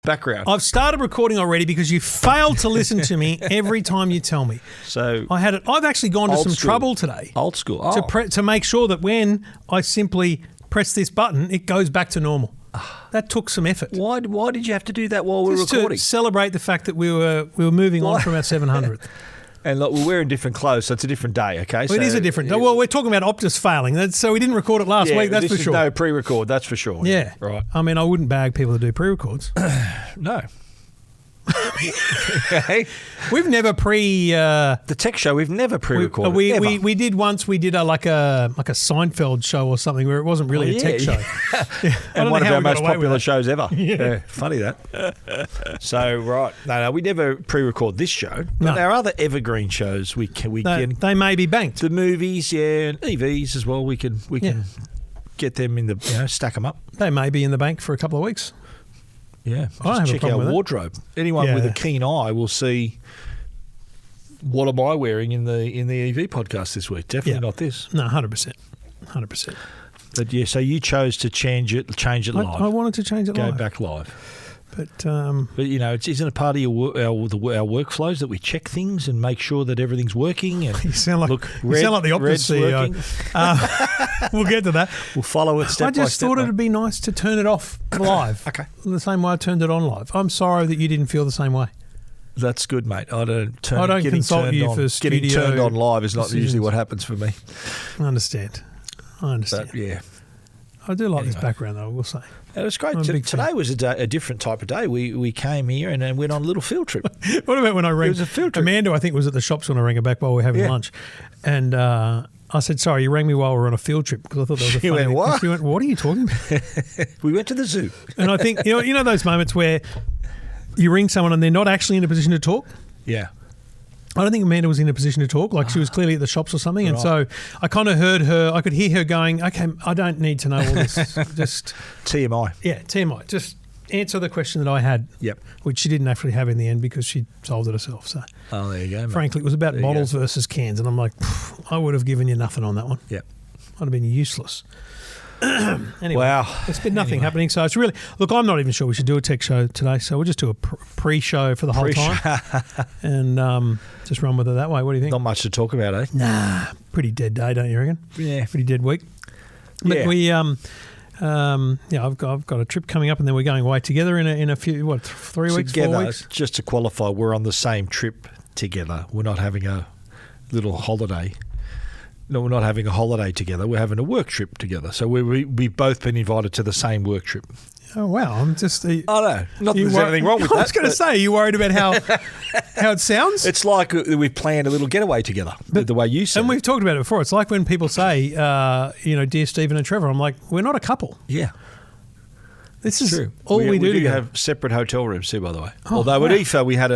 background. I've started recording already because you failed to listen to me every time you tell me. So I've actually gone to some trouble today. Old school. To make sure that when I simply press this button, it goes back to normal. That took some effort. Why did you have to do that while we were recording? To celebrate the fact that we were moving on from our 700th. And look, we're wearing different clothes, so it's a different day, okay? Well, it is a different day. Well, we're talking about Optus failing, so we didn't record it last week, that's for sure. No pre-record, that's for sure. Yeah. Right. I mean, I wouldn't bag people to do pre-records. No. Okay. We've never the tech show. We've never pre-recorded. We did once. We did like a Seinfeld show or something where it wasn't really a tech show. Yeah. And one of our most popular shows ever. Yeah, funny that. So right, no, we never pre-record this show. But our other evergreen shows, we can. They may be banked. The movies, yeah, and EVs as well. We can get them in the stack them up. They may be in the bank for a couple of weeks. Yeah, just check our wardrobe. Anyone with a keen eye will see what am I wearing in the EV podcast this week. Definitely not this. No, 100%. But yeah, so you chose to change it live. I wanted to change it live. Go back live. But isn't it part of our workflows that we check things and make sure that everything's working? And you sound like the Optus CEO. We'll get to that. We'll follow it step by step. I just thought it'd be nice to turn it off live. Okay. The same way I turned it on live. I'm sorry that you didn't feel the same way. That's good, mate. I don't consult you for studio. Getting turned on live is not usually what happens for me. I understand. But, yeah. I do like this background, though, I will say. It was great. Today was a different type of day. We came here and then went on a little field trip. What about when I rang? It was a field trip. Amanda, I think, was at the shops when I rang her back while we were having lunch. And I said, sorry, you rang me while we were on a field trip because I thought that was a funny thing. What? She went, what are you talking about? We went to the zoo. And I think, you know those moments where you ring someone and they're not actually in a position to talk? Yeah. I don't think Amanda was in a position to talk, like she was clearly at the shops or something. And so I kind of heard her, I could hear her going, okay, I don't need to know all this. Just TMI. Yeah, TMI. Just answer the question that I had, which she didn't actually have in the end because she solved it herself. So, there you go, mate. Frankly, it was about bottles versus cans. And I'm like, I would have given you nothing on that one. Yep. I'd have been useless. Anyway, wow. It's been nothing happening. So it's really, look, I'm not even sure we should do a tech show today. So we'll just do a pre-show for the whole time and just run with it that way. What do you think? Not much to talk about, eh? Nah, pretty dead day, don't you reckon? Yeah. Pretty dead week. But we, I've got a trip coming up and then we're going away together in a few, 3 weeks, 4 weeks? Just to qualify, we're on the same trip together. We're not having a little holiday. No, we're not having a holiday together. We're having a work trip together. So we've both been invited to the same work trip. Oh, wow. I'm just... no. Not that there's anything wrong with that. I was going to say, are you worried about how it sounds? It's like we've planned a little getaway together, the way you said. And we've talked about it before. It's like when people say, dear Stephen and Trevor, I'm like, we're not a couple. Yeah. This is true. All we do together. Have separate hotel rooms too, by the way. Although at IFA we had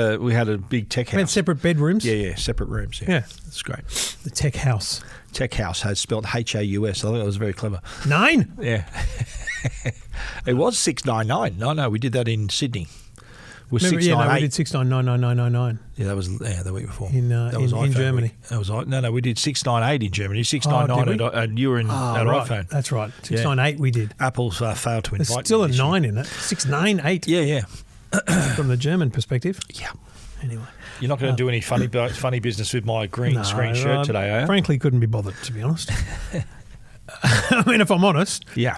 a big tech house. We had separate bedrooms? Yeah, separate rooms. Yeah. That's great. The tech house. Tech house has spelled Haus. I think that was very clever. 9? Yeah. It was 699. No, we did that in Sydney. We did 6999999. Yeah, that was the week before. In Germany. Week. That was no. We did 698 in Germany. 699 and you were in that iPhone. That's right. 698 we did. Apple's failed to invite. There's still a 9 in it. 698. Yeah. From the German perspective. Yeah. Anyway. You're not going to do any funny business with my green screen shirt today, are you? Frankly, couldn't be bothered, to be honest. I mean, if I'm honest. Yeah.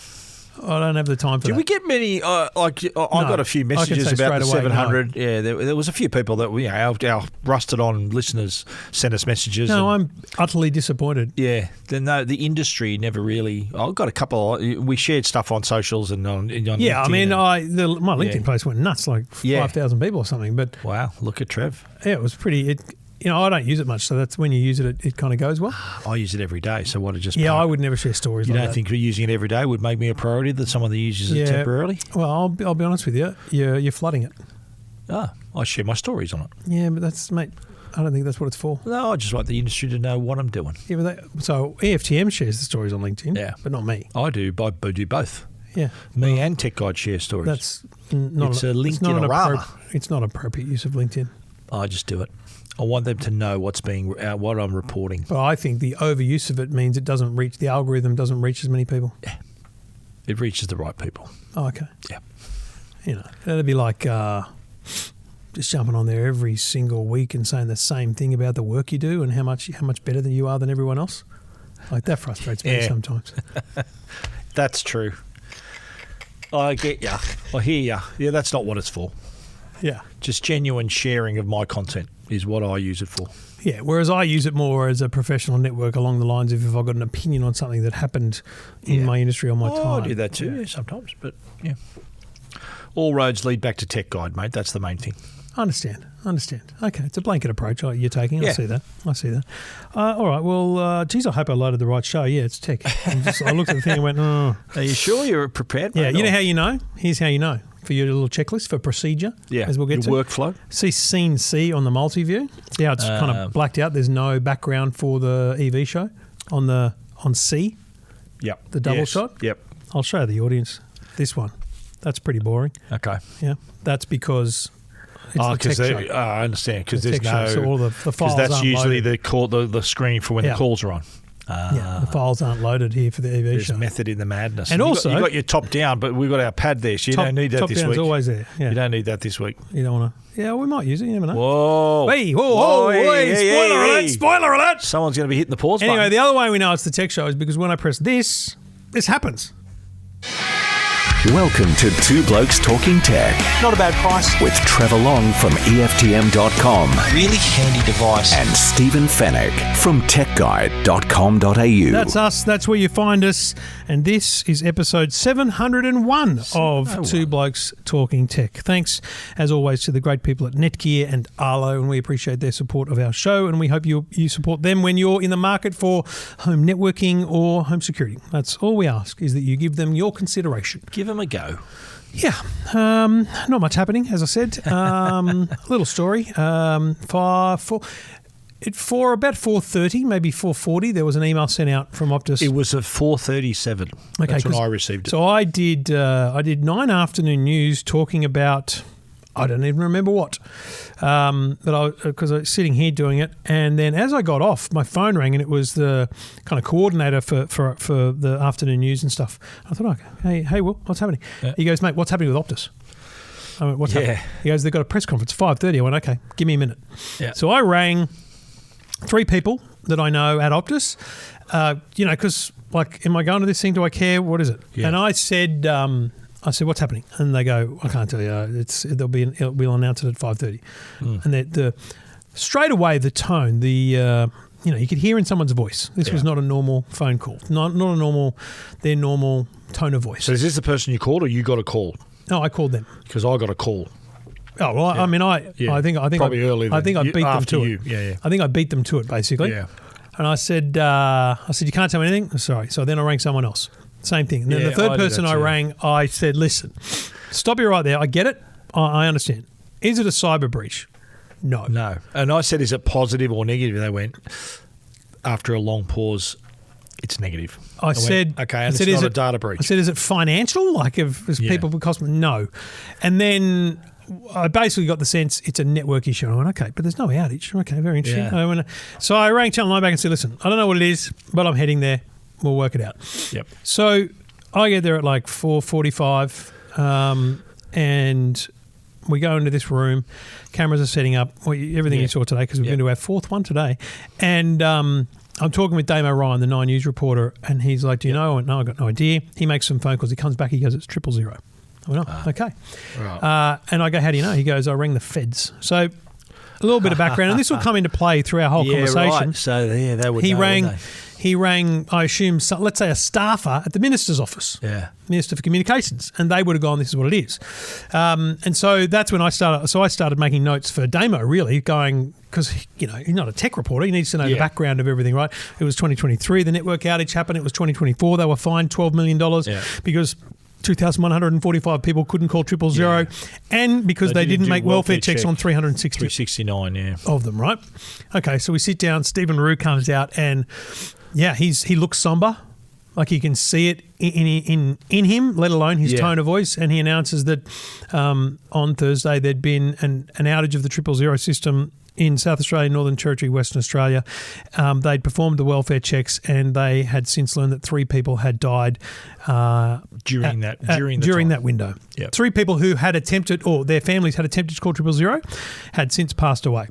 I don't have the time for that. Did we get many? I got a few messages about the 700. No. Yeah, there was a few people that our rusted-on listeners sent us messages. No, I'm utterly disappointed. Yeah, the industry never really. I got a couple. We shared stuff on socials and on LinkedIn. I mean, my LinkedIn post went nuts, like 5,000 people or something. But wow, look at Trev. Yeah, it was pretty. I don't use it much, so that's when you use it, it kind of goes well. I use it every day, so what? I would never share stories. You like don't think using it every day would make me a priority that someone that uses it temporarily? Well, I'll be honest with you. You're flooding it. I share my stories on it. Yeah, but mate. I don't think that's what it's for. No, I just like the industry to know what I'm doing. Yeah, but so EFTM shares the stories on LinkedIn, but not me. I do. I do both. Yeah, me and Tech Guide share stories. That's not. It's a LinkedIn. It's not appropriate use of LinkedIn. I just do it. I want them to know what I'm reporting. But I think the overuse of it means the algorithm doesn't reach as many people. Yeah. It reaches the right people. Oh, okay. Yeah. You know, that'd be like just jumping on there every single week and saying the same thing about the work you do and how much better than you are than everyone else. Like, that frustrates me sometimes. That's true. I get ya. I hear ya. Yeah, that's not what it's for. Yeah. Just genuine sharing of my content is what I use it for. Yeah, whereas I use it more as a professional network along the lines of if I've got an opinion on something that happened in my industry on my time. I do that too, sometimes, but yeah. All roads lead back to Tech Guide, mate. That's the main thing. I understand. Okay, it's a blanket approach you're taking. Yeah. I see that. All right, well, geez, I hope I loaded the right show. Yeah, it's tech. I looked at the thing and went, oh. Are you sure you're prepared, mate? Yeah, you know how you know? Here's how you know. For your little checklist for procedure, as we'll get to. Your workflow. See scene C on the multi-view. See how it's kind of blacked out? There's no background for the EV show on C. Yep. The double shot. Yep. I'll show the audience this one. That's pretty boring. Okay. Yeah, that's because it's the tech show. I understand, because there's show, so all the files because that's aren't usually loaded. the screen for when the calls are on. The files aren't loaded here for the EV There's show. method in the madness. And also, you got your top down, but we've got our pad there, so you don't need that this week. Top down's always there. Yeah. You don't need that this week. You don't want to. Yeah, we might use it. You never know. Whoa. Hey, whoa, spoiler alert, spoiler alert. Someone's going to be hitting the pause button. Anyway, the other way we know it's the tech show is because when I press this happens. Welcome to Two Blokes Talking Tech Not a bad price. with Trevor Long from EFTM.com Really handy device. and Stephen Fenech from TechGuide.com.au. That's us. That's where you find us. And this is episode 701 of Two Blokes Talking Tech. Thanks, as always, to the great people at Netgear and Arlo, and we appreciate their support of our show, and we hope you support them when you're in the market for home networking or home security. That's all we ask, is that you give them your consideration. Give them a go. Yeah, not much happening, as I said. Little story. For about 4:30, maybe 4:40, there was an email sent out from Optus. It was at 4:37. Okay, That's when I received it. So I did 9 afternoon news talking about, I don't even remember what, because I was sitting here doing it, and then as I got off, my phone rang, and it was the kind of coordinator for the afternoon news and stuff. I thought, okay, hey, Will, what's happening? Yeah. He goes, mate, what's happening with Optus? I went, what's happening? He goes, they've got a press conference, 5:30. I went, okay, give me a minute. Yeah. So I rang 3 people that I know at Optus, because, like, am I going to this thing? Do I care? What is it? Yeah. And I said, what's happening? And they go, I can't tell you. We'll announce it at 5:30. And straight away, the tone, you could hear in someone's voice. This was not a normal phone call, not their normal tone of voice. So is this the person you called, or you got a call? No, I called them. Because I got a call. Oh well, I mean, I think probably early. I think I beat them to you. it. Yeah. I think I beat them to it basically. Yeah. And I said, you can't tell me anything. Sorry. So then I rang someone else. Same thing. And then the third person I rang, I said, listen, stop you right there. I get it. I understand. Is it a cyber breach? No. No. And I said, is it positive or negative? And they went, after a long pause, it's negative. I said, okay, and it's not a data breach. I said, is it financial? Like, if people would cost me? No. And then I basically got the sense it's a network issue. I went, okay, but there's no outage. Okay, very interesting. Yeah. So I rang Channel 9 back and said, listen, I don't know what it is, but I'm heading there. We'll work it out. Yep. So I get there at like 4:45, and we go into this room. Cameras are setting up. Everything you saw today, because we're going to our 4th one today. And I'm talking with Damo Ryan, the 9 News reporter, and he's like, do you know? I went, no, I've got no idea. He makes some phone calls. He comes back. He goes, it's 000. I went, oh, okay. Right. And I go, how do you know? He goes, I rang the feds. So a little bit of background, and this will come into play through our whole conversation. Right. So they would know, He rang, I assume, let's say a staffer at the Minister's office, Minister for Communications, and they would have gone, this is what it is. And so that's when I started making notes for Damo, really, going, because, he's not a tech reporter. He needs to know the background of everything, right? It was 2023, the network outage happened. It was 2024. They were fined $12 million because 2,145 people couldn't call 000, and because they didn't make welfare checks on 369 of them, right? Okay, so we sit down. Stephen Rue comes out, and he looks somber, Like you can see it in him, let alone his tone of voice. And he announces that on Thursday there'd been an outage of the 000 system in South Australia, Northern Territory, Western Australia. They'd performed the welfare checks and they had since learned that 3 people had died during that window. Yep. 3 people who had attempted, or their families had attempted to call 000, had since passed away.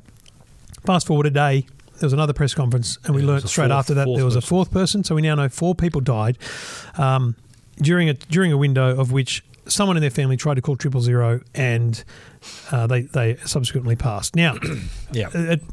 Fast forward a day, there was another press conference and we learnt straight after that there was a 4th person. So we now know 4 people died during a window of which someone in their family tried to call 000 and they subsequently passed. Now,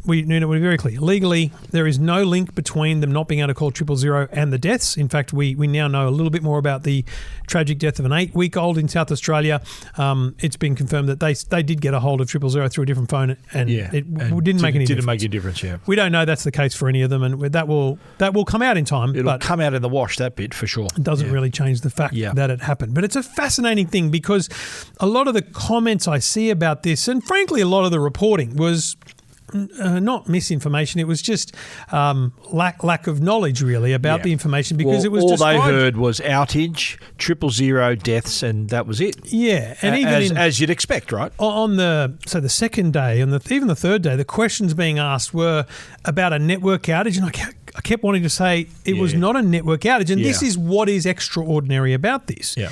we're very clear. Legally, there is no link between them not being able to call 000 and the deaths. In fact, we now know a little bit more about the tragic death of an 8-week-old in South Australia. It's been confirmed that they did get a hold of 000 through a different phone and it didn't make any difference. We don't know that's the case for any of them, and that will come out in time. It'll come out in the wash, that bit, for sure. It doesn't really change the fact that it happened. But it's a fascinating thing because a lot of the comments I see about this, and frankly a lot of the reporting, was not misinformation. It was just lack of knowledge, really, about the information because it was all described. They heard was outage, 000 deaths, and that was it. Yeah, and even as you'd expect, right? On the second day and even the third day, the questions being asked were about a network outage, and I kept wanting to say it was not a network outage, and this is what is extraordinary about this. Yeah.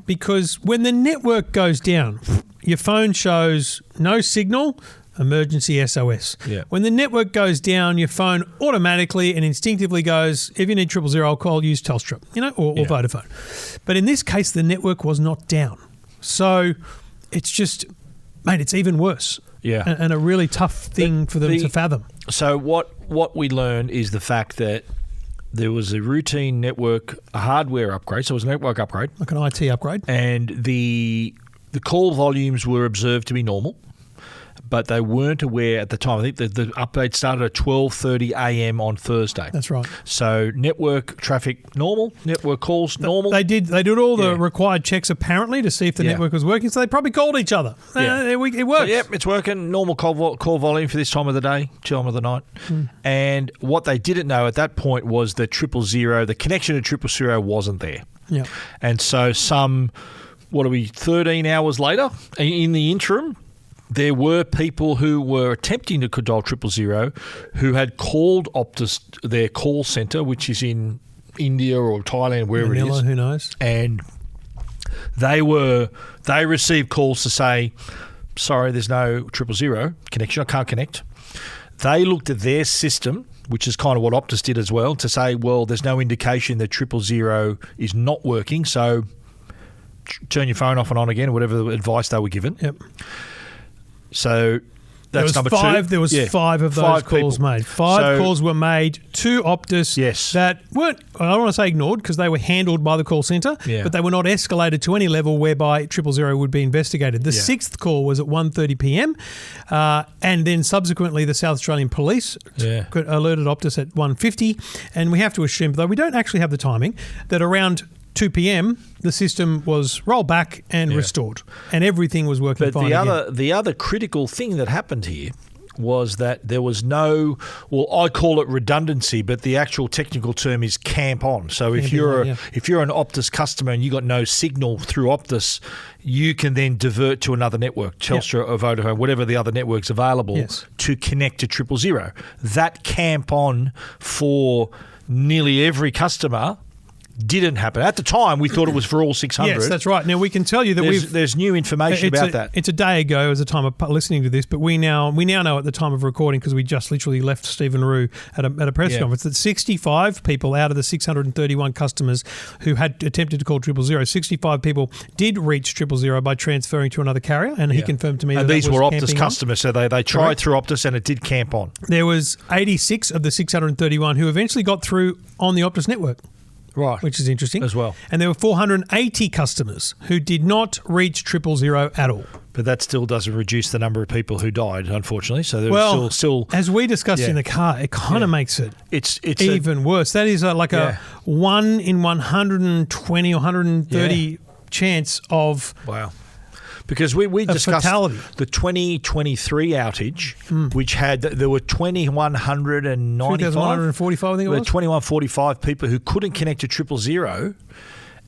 Because when the network goes down, your phone shows no signal, emergency SOS. Yeah. When the network goes down, your phone automatically and instinctively goes, if you need 000, I'll call, use Telstra, or Vodafone. But in this case, the network was not down. So it's just, mate, it's even worse. Yeah. And a really tough thing for them to fathom. So what we learned is the fact that there was a routine network, a hardware upgrade, so it was a network upgrade. Like an IT upgrade. And the call volumes were observed to be normal, but they weren't aware at the time. I think the update started at 12:30 a.m. on Thursday. That's right. So network traffic normal, network calls normal. They did all the required checks apparently to see if the network was working. So they probably called each other. It works. So, it's working. Normal call volume for this time of the day, time of the night. And what they didn't know at that point was that 000, the connection to 000 wasn't there. Yeah. And so 13 hours later, in the interim, there were people who were attempting to dial 000 who had called Optus, their call centre, which is in India or Thailand, wherever Manila, it is. Who knows? And they received calls to say, sorry, there's no 000 connection, I can't connect. They looked at their system, which is kind of what Optus did as well, to say, well, there's no indication that 000 is not working, so turn your phone off and on again, or whatever the advice they were given. Yep. So that's number 2. There was 5 of those calls made. 5 calls were made to Optus that weren't, I don't want to say ignored because they were handled by the call centre, but they were not escalated to any level whereby 000 would be investigated. The 6th call was at 1:30 p.m. And then subsequently the South Australian Police alerted Optus at 1:50, and we have to assume, though we don't actually have the timing, that around 2 p.m. the system was rolled back and restored, and everything was working fine. But the other critical thing that happened here was that there was no, well, I call it redundancy, but the actual technical term is camp on. So if you're an Optus customer and you got no signal through Optus, you can then divert to another network, Telstra or Vodafone, whatever the other network's available, to connect to 000. That camp on for nearly every customer didn't happen. At the time, we thought it was for all 600. Yes, that's right. Now, we can tell you that there's new information about that. It's a day ago as the time of listening to this, but we now know at the time of recording, because we just literally left Stephen Rue at a press conference, that 65 people out of the 631 customers who had attempted to call 000, 65 people did reach 000 by transferring to another carrier, and he confirmed to me that these was were Optus camping customers, on. so they tried through Optus and it did camp on. There was 86 of the 631 who eventually got through on the Optus network. Right. Which is interesting. As well. And there were 480 customers who did not reach 000 at all. But that still doesn't reduce the number of people who died, unfortunately. So there's still as we discussed in the car, it kind of makes it even worse. That is a 1 in 120 or 130 chance of... Wow. Because we discussed fatality. the 2023 outage, which there were 2,195. 2,145, I think it was. 2,145 people who couldn't connect to Triple Zero.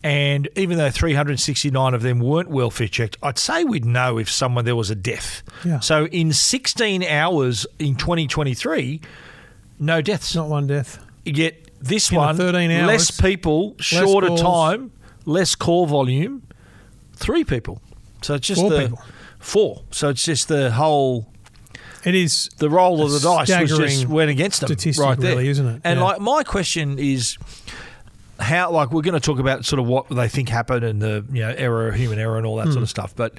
And even though 369 of them weren't welfare checked, I'd say we'd know if there was a death. Yeah. So in 16 hours in 2023, no deaths. Not one death. Yet this In one, 13 hours, less people, shorter calls. time, less call volume, 3 people. So it's just 4 people. 4. So it's just the whole... It is the roll of the dice went against them statistic, right there, really, isn't it? And Yeah. my question is, how? Like, we're going to talk about sort of what they think happened and the human error and all that sort of stuff. But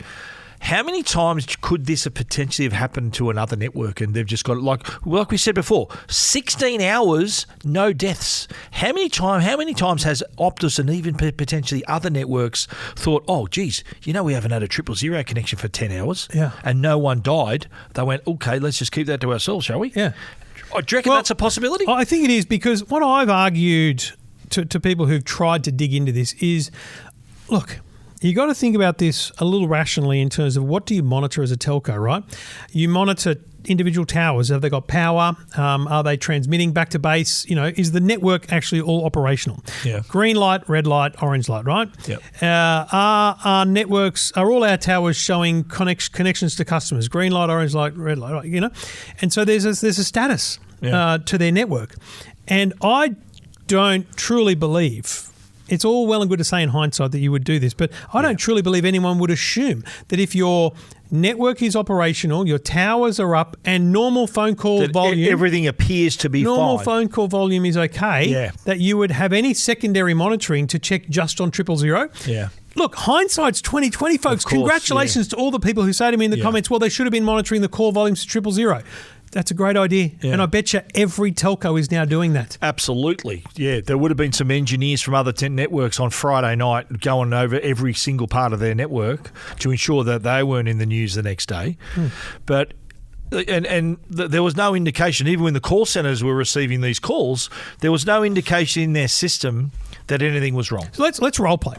how many times could this have potentially have happened to another network and they've just got like we said before, 16 hours, no deaths. How many times has Optus and even potentially other networks thought, oh, geez, we haven't had a 000 connection for 10 hours, and no one died. They went, okay, let's just keep that to ourselves, shall we? Yeah. Do you reckon that's a possibility? I think it is, because what I've argued to people who've tried to dig into this is, look, you got to think about this a little rationally in terms of what do you monitor as a telco, right? You monitor individual towers. Have they got power? Are they transmitting back to base? Is the network actually all operational? Yeah. Green light, red light, orange light, right? Yep. Are all our towers showing connections to customers? Green light, orange light, red light, right? And so there's a status to their network. And I don't truly believe, it's all well and good to say in hindsight that you would do this, but I don't truly believe anyone would assume that if your network is operational, your towers are up, and normal phone call volume, everything appears to be normal fine. phone call volume is okay, that you would have any secondary monitoring to check just on 000. Yeah. Look, hindsight's 2020, folks. Of course, congratulations to all the people who say to me in the comments, well, they should have been monitoring the call volumes to 000. That's a great idea. Yeah. And I bet you every telco is now doing that. Absolutely. Yeah, there would have been some engineers from other networks on Friday night going over every single part of their network to ensure that they weren't in the news the next day. But there was no indication, even when the call centres were receiving these calls, there was no indication in their system that anything was wrong. So let's role play.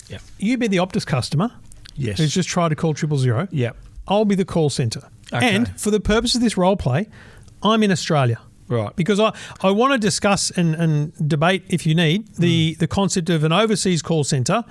Yeah. You be the Optus customer. Yes. Who's just tried to call 000. Yeah. I'll be the call centre. Okay. And for the purpose of this role play, I'm in Australia. Right. Because I want to discuss and debate, if you need, the concept of an overseas call centre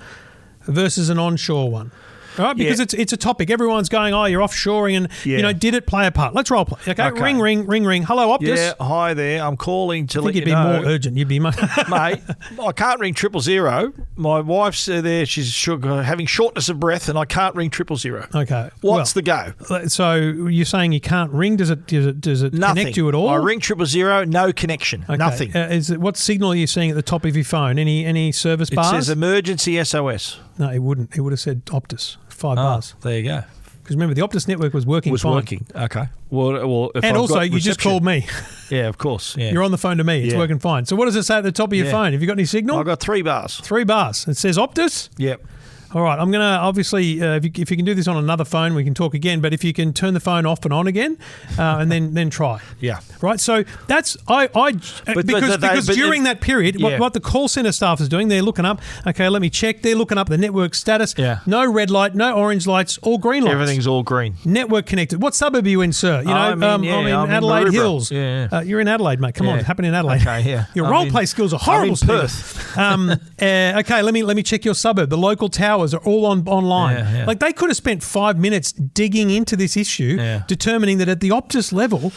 versus an onshore one. Right? Because it's a topic. Everyone's going, oh, you're offshoring and, did it play a part? Let's role play. Okay? Ring, ring, ring, ring. Hello, Optus. Yeah, hi there. I'm calling to let you know. I think you'd be more urgent. You'd be... Mate, I can't ring 000. My wife's there. She's having shortness of breath and I can't ring 000. Okay. What's the go? So you're saying you can't ring? Does it connect you at all? I ring 000, no connection. Okay. Nothing. What signal are you seeing at the top of your phone? Any service bars? It says emergency SOS. No, it wouldn't. It would have said Optus. 5 bars. There you go. Because remember, the Optus network was working fine. Working. Okay. Well, if and I've also, got you just called me. Yeah, of course. Yeah. You're on the phone to me. It's working fine. So what does it say at the top of your phone? Have you got any signal? I've got 3 bars. 3 bars. It says Optus? Yep. All right, I'm going to obviously, if you can do this on another phone, we can talk again. But if you can turn the phone off and on again, and then try. Yeah. Right. So that's because during that period, what the call center staff is doing, they're looking up. Okay, let me check. They're looking up the network status. Yeah. No red light, no orange lights, all green lights. Everything's all green. Network connected. What suburb are you in, sir? I'm in Adelaide Hills. Yeah. You're in Adelaide, mate. Come on, it's happening in Adelaide. Okay. Yeah. Your role play skills are horrible. I'm in Perth. Okay, let me check your suburb. The local towers are all online. Yeah. Like they could have spent 5 minutes digging into this issue, determining that at the Optus level,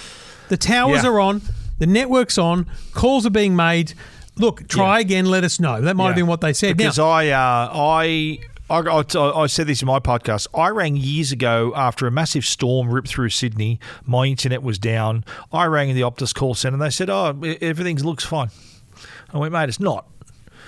the towers are on, the network's on, calls are being made. Look, try again. Let us know. That might have been what they said. Because I said this in my podcast. I rang years ago after a massive storm ripped through Sydney. My internet was down. I rang the Optus call centre and they said, "Oh, everything looks fine." I went, "Mate, it's not."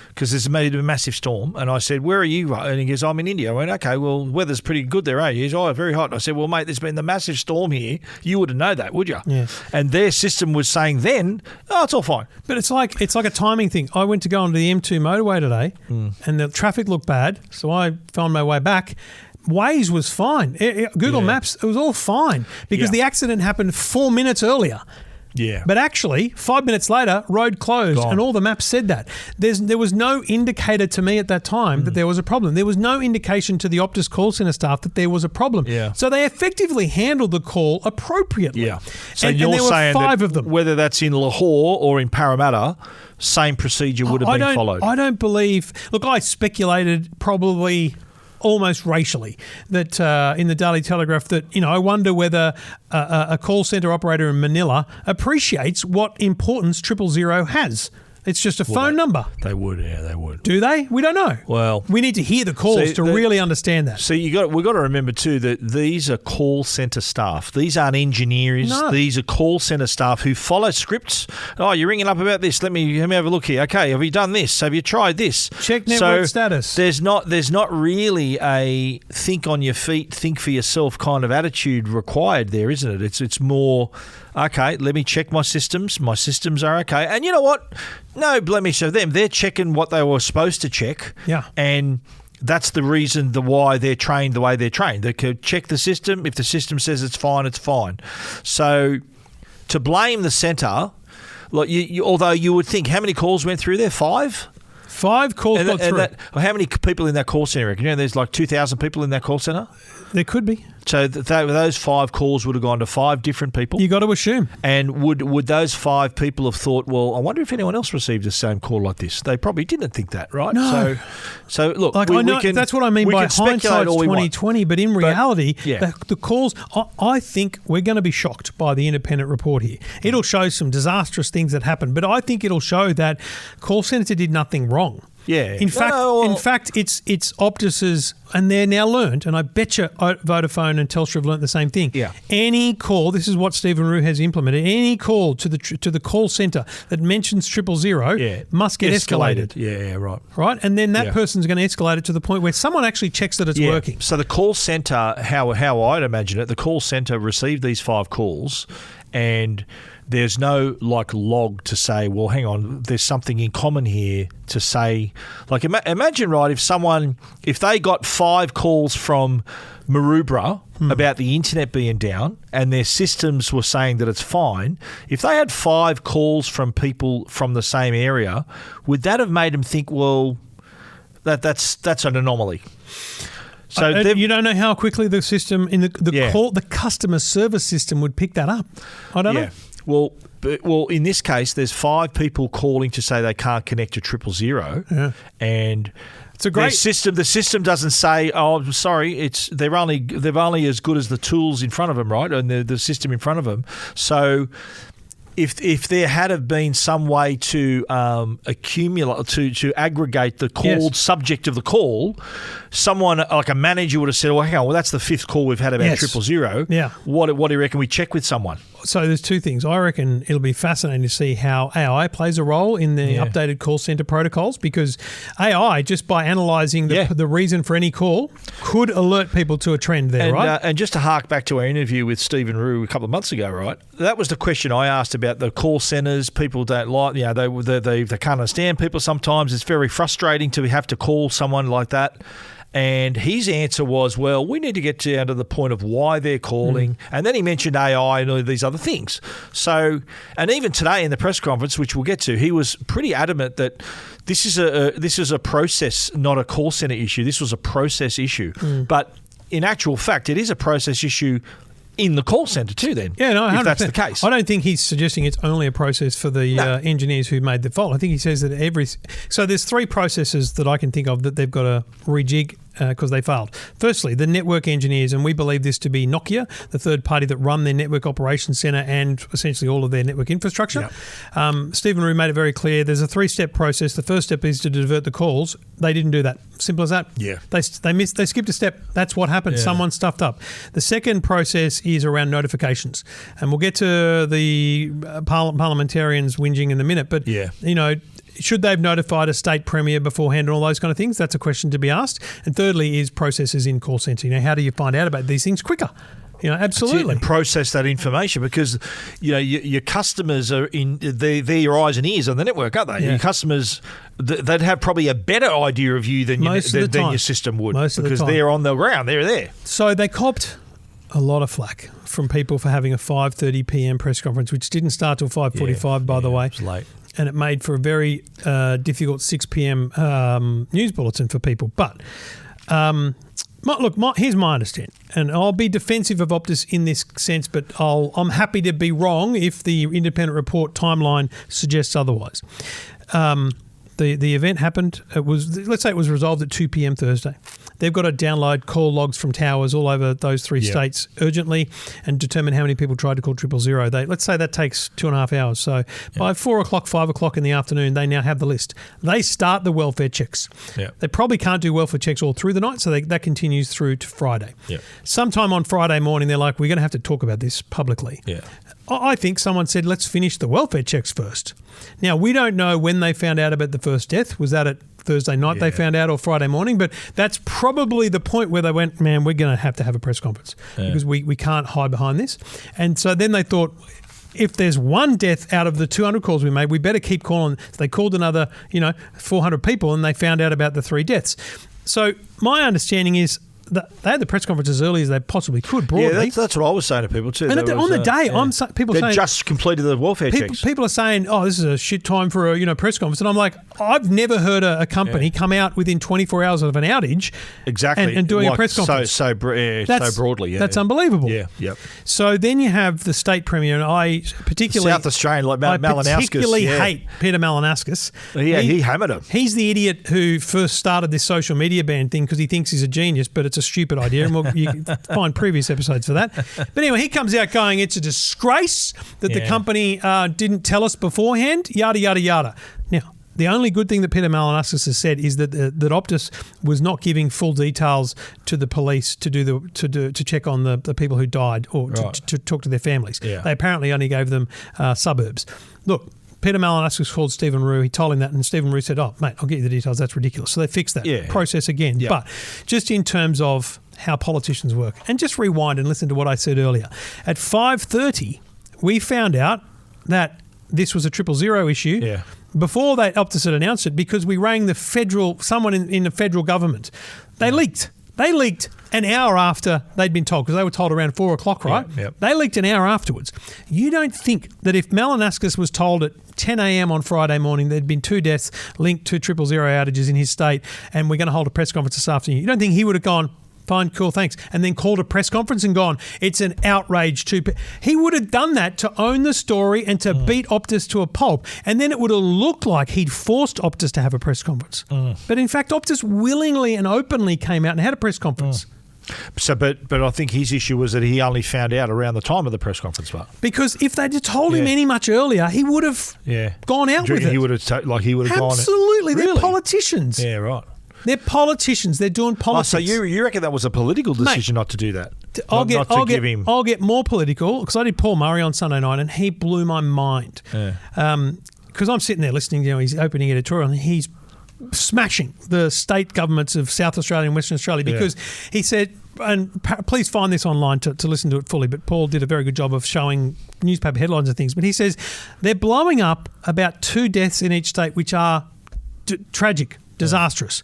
Because there's made a massive storm. And I said, "Where are you?" And he goes, "I'm in India." I went, "Okay, well, weather's pretty good there, eh?" He goes, "Oh, very hot." And I said, "Well, mate, there's been the massive storm here. You wouldn't know that, would you?" Yeah. And their system was saying then, "Oh, it's all fine." But it's like a timing thing. I went to go onto the M2 motorway today and the traffic looked bad. So I found my way back. Waze was fine. Google Maps, it was all fine because the accident happened 4 minutes earlier. Yeah. But actually, 5 minutes later, road closed, Gone. and all the maps said that. There was no indicator to me at that time that there was a problem. There was no indication to the Optus call centre staff that there was a problem. Yeah. So they effectively handled the call appropriately. Yeah. So and you're there were saying 5 that of them. whether that's in Lahore or in Parramatta, same procedure would have been followed. I don't believe. Look, I speculated probably almost racially that in the Daily Telegraph that, I wonder whether a call centre operator in Manila appreciates what importance 000 has. It's just a phone number. They would, yeah, they would. Do they? We don't know. Well, we need to hear the calls to really understand that. So we've got to remember too that these are call centre staff. These aren't engineers. No. These are call centre staff who follow scripts. Oh, you're ringing up about this. Let me have a look here. Okay, have you done this? Have you tried this? Check network status. There's not really a think on your feet, think for yourself kind of attitude required there, isn't it? It's more, okay, let me check my systems. My systems are okay. And you know what? No blemish of them. They're checking what they were supposed to check. Yeah. And that's the reason why they're trained the way they're trained. They could check the system. If the system says it's fine, it's fine. So to blame the centre, like although you would think, how many calls went through there? 5? 5 calls got through. How many people in that call centre? There's like 2,000 people in that call centre? There could be. So those 5 calls would have gone to 5 different people. You got to assume. And would those 5 people have thought, well, I wonder if anyone else received the same call like this? They probably didn't think that, right? No. So look, I know that's what I mean by hindsight's 2020. But in reality, the calls, I think we're going to be shocked by the independent report here. It'll show some disastrous things that happened, but I think it'll show that call centre did nothing wrong. Yeah. In fact, it's Optus's, and they're now learned, and I bet you Vodafone and Telstra have learnt the same thing. Yeah. Any call, this is what Stephen Rue has implemented. Any call to the call centre that mentions 000 must get escalated. Yeah, right. Right, and then that person's going to escalate it to the point where someone actually checks that it's working. So the call centre, how I'd imagine it, the call centre received these 5 calls, and there's no log to say, well, hang on, there's something in common here to say. Like imagine, right, if they got 5 calls from Maroubra about the internet being down and their systems were saying that it's fine, if they had 5 calls from people from the same area, would that have made them think, well, that's an anomaly? So you don't know how quickly the system in the customer service system would pick that up. I don't know. Well, in this case, there's 5 people calling to say they can't connect to 000, and it's a great system. The system doesn't say, "Oh, I'm sorry." They're only as good as the tools in front of them, right, and the system in front of them. So, if there had have been some way to accumulate to aggregate the called subject of the call, someone like a manager would have said, "Well, hang on, that's the 5th call we've had about 000. Yeah, what do you reckon we check with someone?" So there's 2 things. I reckon it'll be fascinating to see how AI plays a role in the updated call centre protocols, because AI, just by analysing the reason for any call, could alert people to a trend there, right? And just to hark back to our interview with Stephen Rue a couple of months ago, right? That was the question I asked about the call centres. People don't like, they can't understand people sometimes. It's very frustrating to have to call someone like that. And his answer was, well, we need to get down to the point of why they're calling. And then he mentioned AI and all these other things. So, and even today in the press conference, which we'll get to, he was pretty adamant that this is a process, not a call centre issue. This was a process issue. But in actual fact, it is a process issue in the call centre too then, if that's the case. I don't think he's suggesting it's only a process for the engineers who made the fault. I think he says that so there's 3 processes that I can think of that they've got to rejig because they failed. Firstly, the network engineers, and we believe this to be Nokia, the third party that run their network operations centre and essentially all of their network infrastructure. Stephen Rue made it very clear there's a 3-step process. The first step is to divert the calls. They didn't do that. Simple as that. Yeah. They skipped a step. That's what happened. Yeah. Someone stuffed up. The second process is around notifications. And we'll get to the parliamentarians whinging in a minute. But, should they have notified a state premier beforehand and all those kind of things? That's a question to be asked. And thirdly is processes in call centre. How do you find out about these things quicker? Absolutely. And process that information because, your customers are they're your eyes and ears on the network, aren't they? Yeah. Your customers, they'd have probably a better idea of you than your system would because they're on the ground. They're there. So they copped a lot of flack from people for having a 5:30 p.m. press conference, which didn't start till 5:45, by the way. It was late. And it made for a very difficult 6 p.m. News bulletin for people. But here's my understanding, and I'll be defensive of Optus in this sense, but I'm happy to be wrong if the independent report timeline suggests otherwise. The event happened. Let's say it was resolved at 2 p.m. Thursday. They've got to download call logs from towers all over those three states urgently and determine how many people tried to call 000. Let's say that takes 2.5 hours. So by 4 o'clock, 5 o'clock in the afternoon, they now have the list. They start the welfare checks. Yeah. They probably can't do welfare checks all through the night, so that continues through to Friday. Yeah. Sometime on Friday morning, they're like, we're going to have to talk about this publicly. Yeah. I think someone said, let's finish the welfare checks first. Now, we don't know when they found out about the first death. Was that at Thursday night they found out or Friday morning? But that's probably the point where they went, man, we're going to have a press conference because we can't hide behind this. And so then they thought, if there's one death out of the 200 calls we made, we better keep calling. So they called another, 400 people and they found out about the 3 deaths. So my understanding is they had the press conference as early as they possibly could, broadly. Yeah, that's what I was saying to people too. And on the day, people they saying... just completed the welfare checks. People are saying, oh, this is a shit time for a press conference. And I'm like, I've never heard a company come out within 24 hours of an outage and doing a press conference. So broadly, That's unbelievable. Yeah, yep. So then you have the state premier, and I particularly... South Australian, like Malinauskas. I particularly hate Peter Malinauskas. Yeah, he hammered him. He's the idiot who first started this social media ban thing because he thinks he's a genius, but it's a stupid idea, and you can find previous episodes for that. But anyway, he comes out going, it's a disgrace that the company didn't tell us beforehand, yada, yada, yada. Now, the only good thing that Peter Malinauskas has said is that Optus was not giving full details to the police to check on the people who died or to talk to their families. Yeah. They apparently only gave them suburbs. Look, Peter Malinauskas called Stephen Roux. He told him that, and Stephen Roux said, oh, mate, I'll get you the details. That's ridiculous. So they fixed that process again. Yep. But just in terms of how politicians work, and just rewind and listen to what I said earlier. At 5:30, we found out that this was a 000 issue. Yeah. Before Optus had announced it, because we rang someone in the federal government. They leaked. They leaked an hour after they'd been told, because they were told around 4 o'clock, right? Yep. They leaked an hour afterwards. You don't think that if Malinauskas was told at 10 a.m. on Friday morning there'd been 2 deaths linked to 000 outages in his state and we're going to hold a press conference this afternoon, you don't think he would have gone, fine, cool, thanks, and then called a press conference and gone, it's an outrage he would have done that to own the story and to beat Optus to a pulp, and then it would have looked like he'd forced Optus to have a press conference. But in fact, Optus willingly and openly came out and had a press conference. So, but I think his issue was that he only found out around the time of the press conference. Because if they'd have told him any much earlier, he would have gone out with it. He would have gone. Absolutely, they're politicians. Yeah, right. They're politicians. They're doing politics. So you reckon that was a political decision not to do that? I'll get more political, because I did Paul Murray on Sunday night and he blew my mind. Because I'm sitting there listening to his opening editorial and he's smashing the state governments of South Australia and Western Australia because he said, and please find this online to listen to it fully, but Paul did a very good job of showing newspaper headlines and things, but he says they're blowing up about 2 deaths in each state which are tragic, disastrous.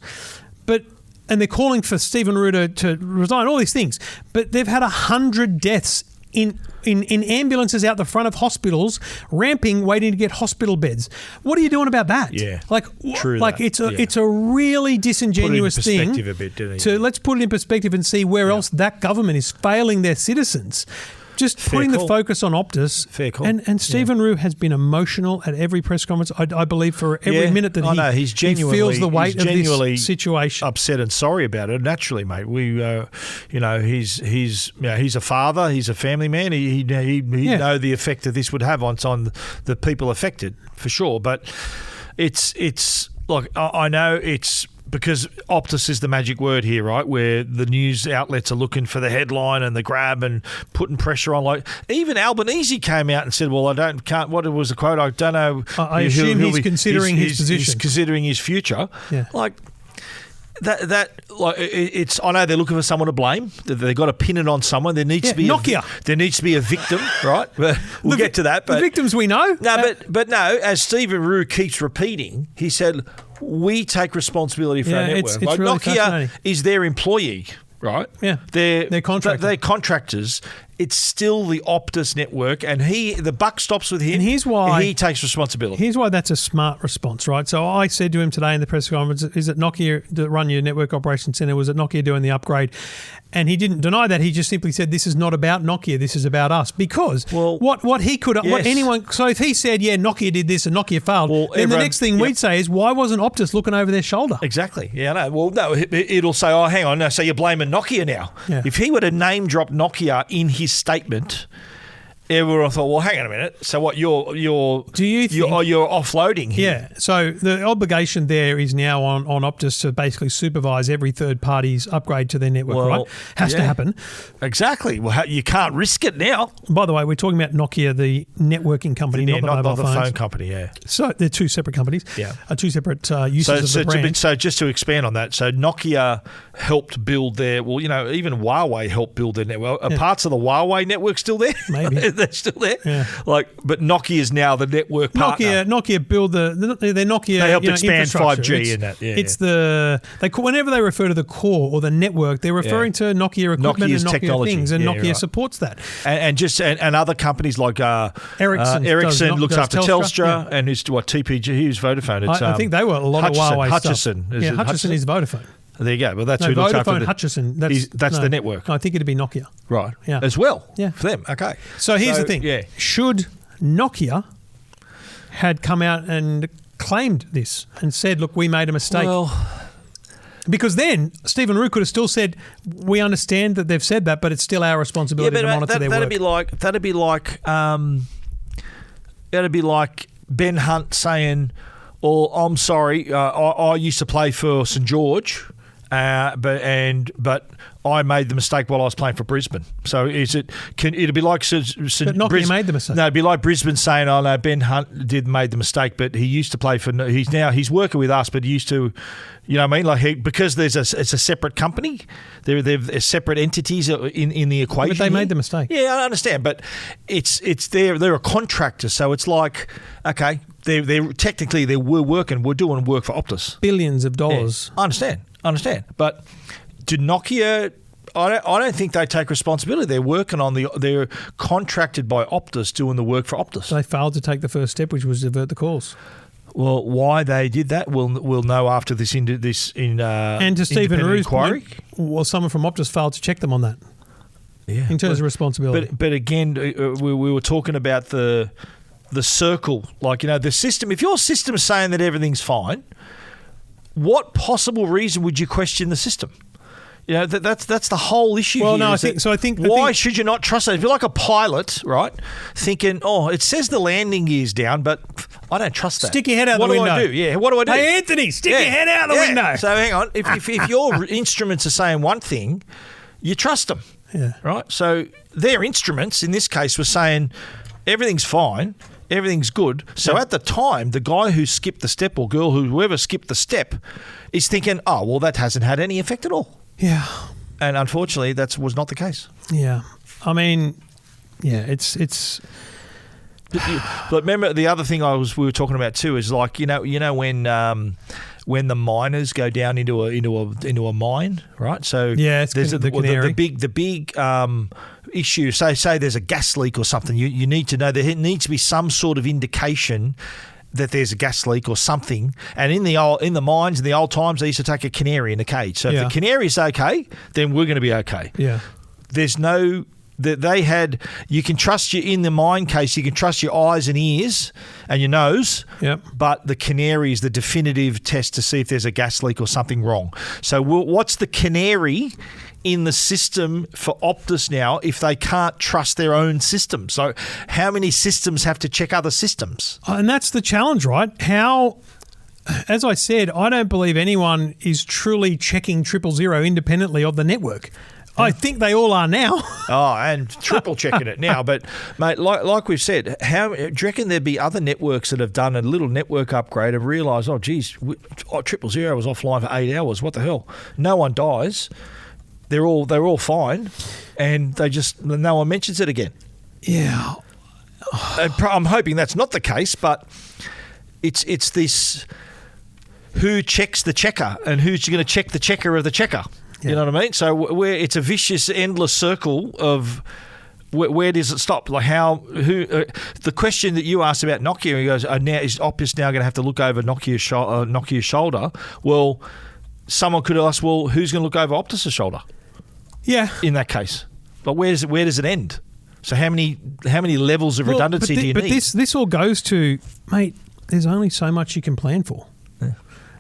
And they're calling for Stephen Roux to resign, all these things. But they've had 100 deaths in ambulances out the front of hospitals, ramping, waiting to get hospital beds. What are you doing about that? Yeah, it's a really disingenuous thing. Put it in perspective a bit, didn't he? Let's put it in perspective and see where else that government is failing their citizens. Just putting the focus on Optus. Fair call. And Stephen Roux has been emotional at every press conference, I believe, for every minute that he feels the weight of this situation. Upset and sorry about it. Naturally, mate. He's a father. He's a family man. He know the effect that this would have on the people affected, for sure. But it's like, I know it's because Optus is the magic word here, right? Where the news outlets are looking for the headline and the grab and putting pressure on. Like, even Albanese came out and said, "Well, what was the quote? I don't know." I assume he's considering his position. He's considering his future. Yeah. Like it's. I know they're looking for someone to blame. They've got to pin it on someone. There needs to be Nokia. There needs to be a victim, right? We'll get to that. But the victims we know. No, but no. As Stephen Roux keeps repeating, he said, we take responsibility for our network. It's really Nokia is their employee, right? Yeah. They're contractors. They're contractors. It's still the Optus network, and the buck stops with him. And here's why he takes responsibility. Here's why that's a smart response, right? So I said to him today in the press conference, "Is it Nokia that run your network operations center? Was it Nokia doing the upgrade?" And he didn't deny that. He just simply said, "This is not about Nokia. This is about us." Because what he could, what anyone. So if he said, "Yeah, Nokia did this and Nokia failed," then the next thing we'd say is, "Why wasn't Optus looking over their shoulder?" Exactly. Yeah. No. Well, no. It'll say, "Oh, hang on. No, so you're blaming Nokia now." Yeah. If he were to name drop Nokia in his statement, everyone thought, well, hang on a minute. So what? You're offloading here. Yeah. So the obligation there is now on Optus to basically supervise every third party's upgrade to their network. Right? Has to happen. Exactly. Well, you can't risk it now. By the way, we're talking about Nokia, the networking company, not the phone company. Yeah. So they're two separate companies. Yeah. Two separate uses of the brand. So just to expand on that, so Nokia helped build their. Well, even Huawei helped build their network. Are parts of the Huawei network still there? Maybe. They're still there. Yeah. But Nokia is now the network partner. Nokia build their Nokia. They helped expand infrastructure. 5G in that. Yeah, it's whenever they refer to the core or the network, they're referring to Nokia equipment Nokia's and Nokia technology. things, and Nokia supports that. And other companies like Ericsson looks after Telstra, yeah. and who's TPG? Who's Vodafone? It's, I think they were a lot Hutchison, of Huawei Hutchison. stuff. Hutchison is Vodafone. There you go. Well, that's who looks after Vodafone, Hutchison. That's the network. No, I think it'd be Nokia. Right. Yeah. As well. Yeah. For them. Okay. So here's the thing. Yeah. Should Nokia had come out and claimed this and said, look, we made a mistake. Well, because then Stephen Roux could have still said, we understand that they've said that, but it's still our responsibility to monitor their work. That'd be like Ben Hunt saying, "Oh, I'm sorry, I used to play for St George, but I made the mistake while I was playing for Brisbane." So it'd be like Nokia made the mistake. No, it'd be like Brisbane saying, "Oh no, Ben Hunt made the mistake, but he used to play for. He's working with us, but he used to." You know what I mean? Like because it's a separate company. They're separate entities in the equation. But they made the mistake. Yeah, I understand, but they're a contractor, so it's like okay, they're technically we're doing work for Optus. Billions of dollars. Yeah, I understand, but did Nokia? I don't think they take responsibility. They're working on they're contracted by Optus doing the work for Optus. They failed to take the first step, which was divert the calls. Well, why they did that, we'll know after this and to Stephen Roux's inquiry. Well, someone from Optus failed to check them on that. Yeah, in terms of responsibility. But again, we were talking about the circle, like the system. If your system is saying that everything's fine, what possible reason would you question the system? That's the whole issue. Well, here, no, I think. Why should you not trust it? If you're like a pilot, right, thinking, "Oh, it says the landing gear's down, but I don't trust that." Stick your head out the window. What do I do? Yeah, what do I do? Hey, Anthony, stick your head out the window. So hang on. If your instruments are saying one thing, you trust them. Yeah. Right. So their instruments in this case were saying everything's fine. Everything's good. So at the time, the guy who skipped the step or girl whoever skipped the step is thinking, "Oh, well, that hasn't had any effect at all." Yeah. And unfortunately, that was not the case. Yeah. I mean, yeah, it's. But remember, the other thing we were talking about too is like when the miners go down into a mine, right? So yeah, there's the big issue. Say there's a gas leak or something. You need to know there needs to be some sort of indication that there's a gas leak or something. And in the mines in the old times, they used to take a canary in a cage. So if the canary's okay, then we're going to be okay. Yeah. There's no that they had. You can trust in the mine case. You can trust your eyes and ears and your nose. Yep. But the canary is the definitive test to see if there's a gas leak or something wrong. So what's the canary in the system for Optus now if they can't trust their own system? So how many systems have to check other systems? And that's the challenge, right? How, as I said, I don't believe anyone is truly checking 000 independently of the network. I think they all are now. Oh, and triple checking it now. But, mate, like we've said, do you reckon there'd be other networks that have done a little network upgrade and realised, 000 was offline for 8 hours. What the hell? No one dies. They're all fine, and no one mentions it again. Yeah, I'm hoping that's not the case, but it's this: who checks the checker, and who's going to check the checker of the checker? You know what I mean? So it's a vicious, endless circle of where does it stop? Like the question that you asked about Nokia, he goes, now is Optus now going to have to look over Nokia's shoulder? Well, someone could ask, well, who's going to look over Optus's shoulder? Yeah. In that case, but where does it end? So how many levels of redundancy do you need? But this all goes to, mate, there's only so much you can plan for. Yeah.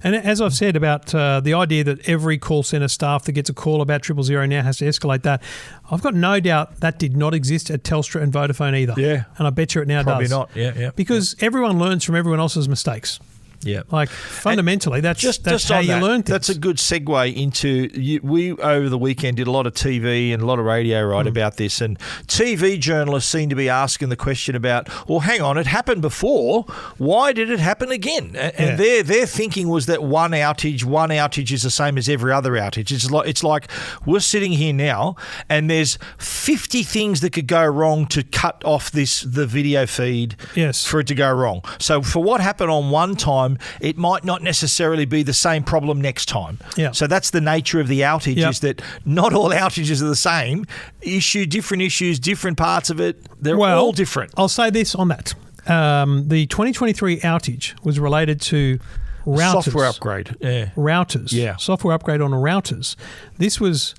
And as I've said about the idea that every call centre staff that gets a call about 000 now has to escalate that, I've got no doubt that did not exist at Telstra and Vodafone either. Yeah. And I bet you it now Probably does. not, yeah. Because everyone learns from everyone else's mistakes. Yeah. Like, fundamentally, that's how you learn things. That's a good segue into... We, over the weekend, did a lot of TV and a lot of radio about this, and TV journalists seem to be asking the question about, well, hang on, it happened before. Why did it happen again? And their thinking was that one outage is the same as every other outage. It's like we're sitting here now, and there's 50 things that could go wrong to cut off the video feed for it to go wrong. So for what happened on one time, it might not necessarily be the same problem next time. Yeah. So that's the nature of the outage, is that not all outages are the same. Different issues, different parts of it, they're all different. I'll say this on that. The 2023 outage was related to routers. Software upgrade. Yeah. Routers. Yeah. Software upgrade on routers. This was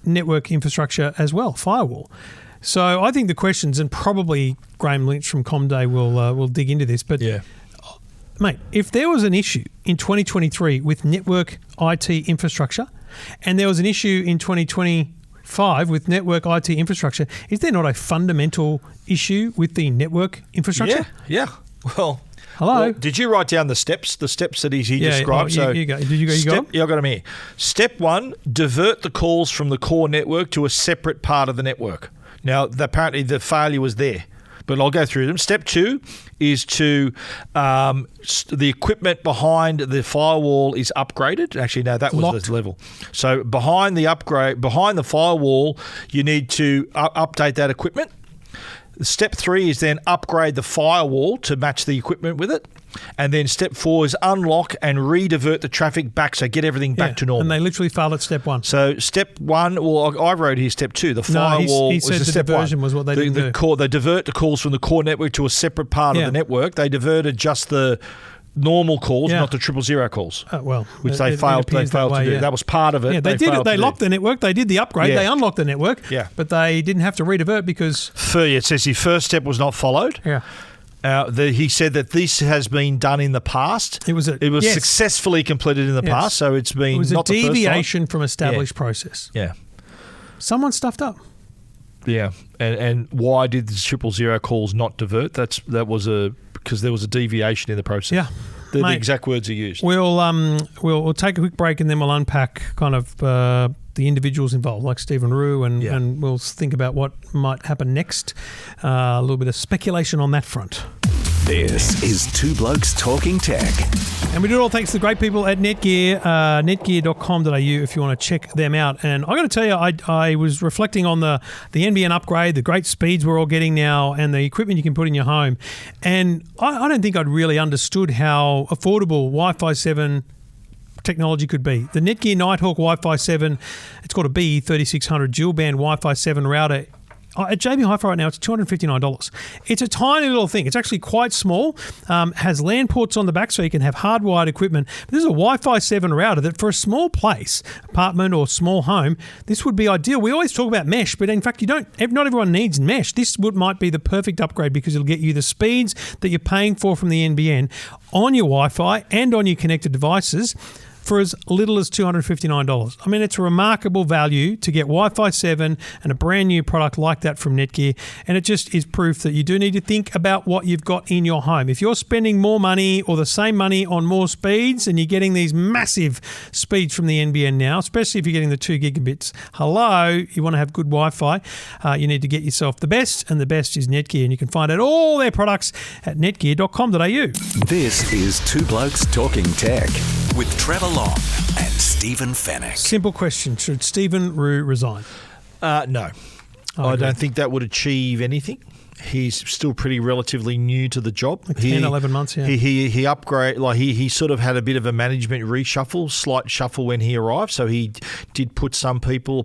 network infrastructure as well, firewall. So I think the questions, and probably Graham Lynch from Comday will dig into this, but mate, if there was an issue in 2023 with network IT infrastructure and there was an issue in 2025 with network IT infrastructure, is there not a fundamental issue with the network infrastructure? Yeah. Well, hello. Well, did you write down the steps that he described? You got them? Yeah, I got them here. Step 1, divert the calls from the core network to a separate part of the network. Now, apparently the failure was there, but I'll go through them. Step 2 is to the equipment behind the firewall is upgraded. Actually, no, that was locked. the level. So behind the firewall, you need to update that equipment. Step 3 is then upgrade the firewall to match the equipment with it. And then step 4 is unlock and redivert the traffic back, so get everything back to normal. And they literally failed at step 1. So step 1, well, I wrote here step 2. The firewall he said was the step diversion 1. was what they didn't do. They divert the calls from the core network to a separate part of the network. They diverted just the normal calls, not the 000 calls. Which they failed to do. That was part of it. Yeah, they did it. They locked the network. They did the upgrade. They unlocked the network. Yeah. But they didn't have to redivert because... It says the first step was not followed. Yeah. He said that this has been done in the past. It was successfully completed in the past, so it's been not the first time. It was a deviation from established process. Yeah. Someone stuffed up. Yeah, and why did the 000 calls not divert? That was because there was a deviation in the process. Yeah. The exact words are used. We'll take a quick break and then we'll unpack kind of the individuals involved, like Stephen Rue, and we'll think about what might happen next. A little bit of speculation on that front. This is Two Blokes Talking Tech. And we do it all thanks to the great people at Netgear, netgear.com.au if you want to check them out. And I got to tell you, I was reflecting on the NBN upgrade, the great speeds we're all getting now, and the equipment you can put in your home. And I don't think I'd really understood how affordable Wi-Fi 7 technology could be. The Netgear Nighthawk Wi-Fi 7, it's called a BE3600 dual band Wi-Fi 7 router. At JB Hi-Fi right now, it's $259. It's a tiny little thing. It's actually quite small, has LAN ports on the back so you can have hardwired equipment. But this is a Wi-Fi 7 router that for a small place, apartment or small home, this would be ideal. We always talk about mesh, but in fact, not everyone needs mesh. This might be the perfect upgrade because it'll get you the speeds that you're paying for from the NBN on your Wi-Fi and on your connected devices for as little as $259. I mean, it's a remarkable value to get Wi-Fi 7 and a brand new product like that from Netgear, and it just is proof that you do need to think about what you've got in your home. If you're spending more money or the same money on more speeds and you're getting these massive speeds from the NBN now, especially if you're getting the 2 gigabits, you want to have good Wi-Fi, you need to get yourself the best, and the best is Netgear, and you can find out all their products at netgear.com.au. This is Two Blokes Talking Tech with Trevor Long and Stephen Fenech. Simple question. Should Stephen Rue resign? No. I agree. don't think that would achieve anything. He's still pretty relatively new to the job. Like 10, 11 months, yeah. He upgrade, like he sort of had a bit of a management reshuffle, slight shuffle when he arrived. So he did appoint some people,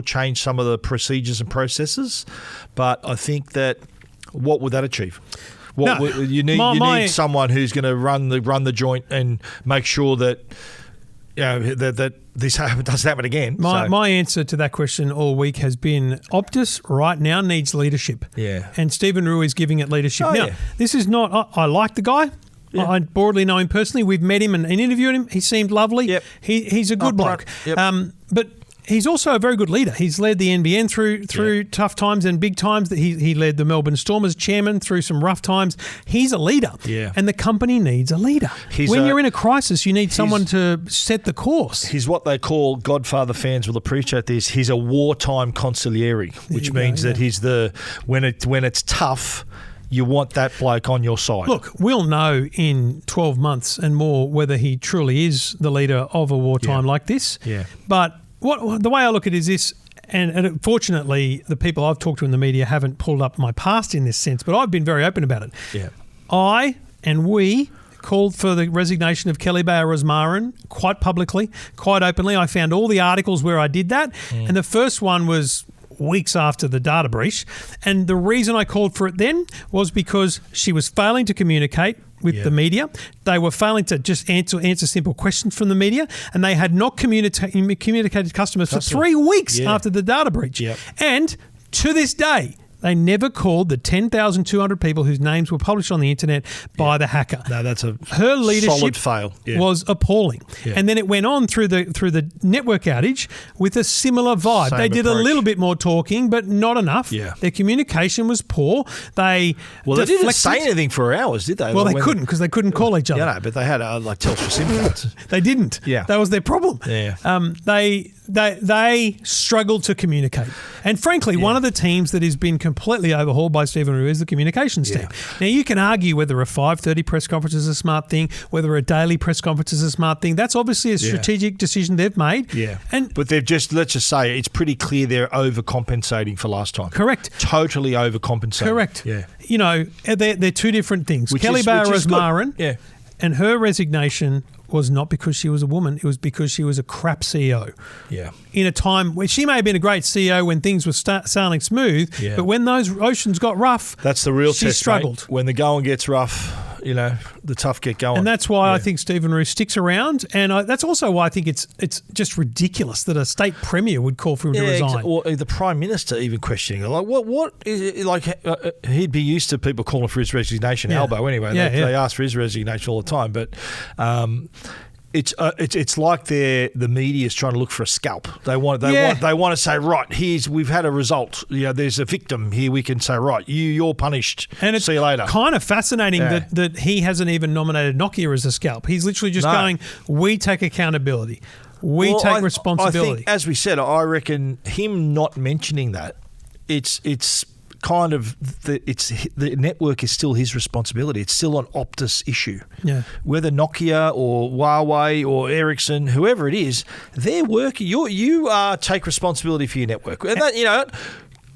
change some of the procedures and processes. But I think that what would that achieve? You need someone who's going to run the joint and make sure that that this doesn't happen again. My answer to that question all week has been Optus right now needs leadership. Yeah. And Stephen Rue is giving it leadership. This is not – I like the guy. Yeah. I broadly know him personally. We've met him and interviewed him. He seemed lovely. Yep. He's a good bloke. Yep. But he's also a very good leader. He's led the NBN through tough times and big times. He led the Melbourne Storm as chairman through some rough times. He's a leader. Yeah. And the company needs a leader. When you're in a crisis, you need someone to set the course. He's what they call, Godfather fans will appreciate this, he's a wartime consigliere, which means that he's when it's tough, you want that bloke on your side. Look, we'll know in 12 months and more whether he truly is the leader of a wartime like this. Yeah. But the way I look at it is this, and fortunately the people I've talked to in the media haven't pulled up my past in this sense, but I've been very open about it. Yeah. I and we called for the resignation of Kelly Bayer Rosmarin quite publicly, quite openly. I found all the articles where I did that, and the first one was weeks after the data breach. And the reason I called for it then was because she was failing to communicate with the media. They were failing to just answer simple questions from the media, and they had not communicated customers for 3 weeks after the data breach. Yep. And to this day, they never called the 10,200 people whose names were published on the internet by the hacker. No, that's a her leadership solid fail. Yeah. was appalling. Yeah. And then it went on through the network outage with a similar vibe. Same they did approach. a little bit more talking, but not enough. Yeah. Their communication was poor. They didn't say anything for hours, did they? Well, they couldn't because they couldn't call each other. Yeah, no, but they had like Telstra SIM cards. They didn't. Yeah. That was their problem. Yeah. They struggled to communicate. And frankly, one of the teams that has been completely overhauled by Stephen Rue is the communications team. Now, you can argue whether a 5:30 press conference is a smart thing, whether a daily press conference is a smart thing. That's obviously a strategic decision they've made. Yeah. But they've let's just say, it's pretty clear they're overcompensating for last time. Correct. Totally overcompensating. Correct. Yeah. You know, they're two different things. Kelly Bayer Rosmarin and her resignation was not because she was a woman. It was because she was a crap CEO. Yeah. In a time when she may have been a great CEO when things were sailing smooth, but when those oceans got rough, that's the real she test, struggled. Mate. When the going gets rough, the tough get going. And that's why I think Stephen Rue sticks around. And that's also why I think it's just ridiculous that a state premier would call for him to resign. Or the Prime Minister even questioning it. Like, what is it, like, he'd be used to people calling for his resignation, Albo anyway. They ask for his resignation all the time. But it's like the media is trying to look for a scalp. They want to say, right, we've had a result. There's a victim here. We can say, right, you're punished. And it's see you later. Kind of fascinating that he hasn't even nominated Nokia as a scalp. He's literally just going, we take accountability. We take responsibility. I think, as we said, I reckon him not mentioning that, it's kind of the network is still his responsibility. It's still an Optus issue. Yeah. Whether Nokia or Huawei or Ericsson, whoever it is, they're working. You take responsibility for your network. And that,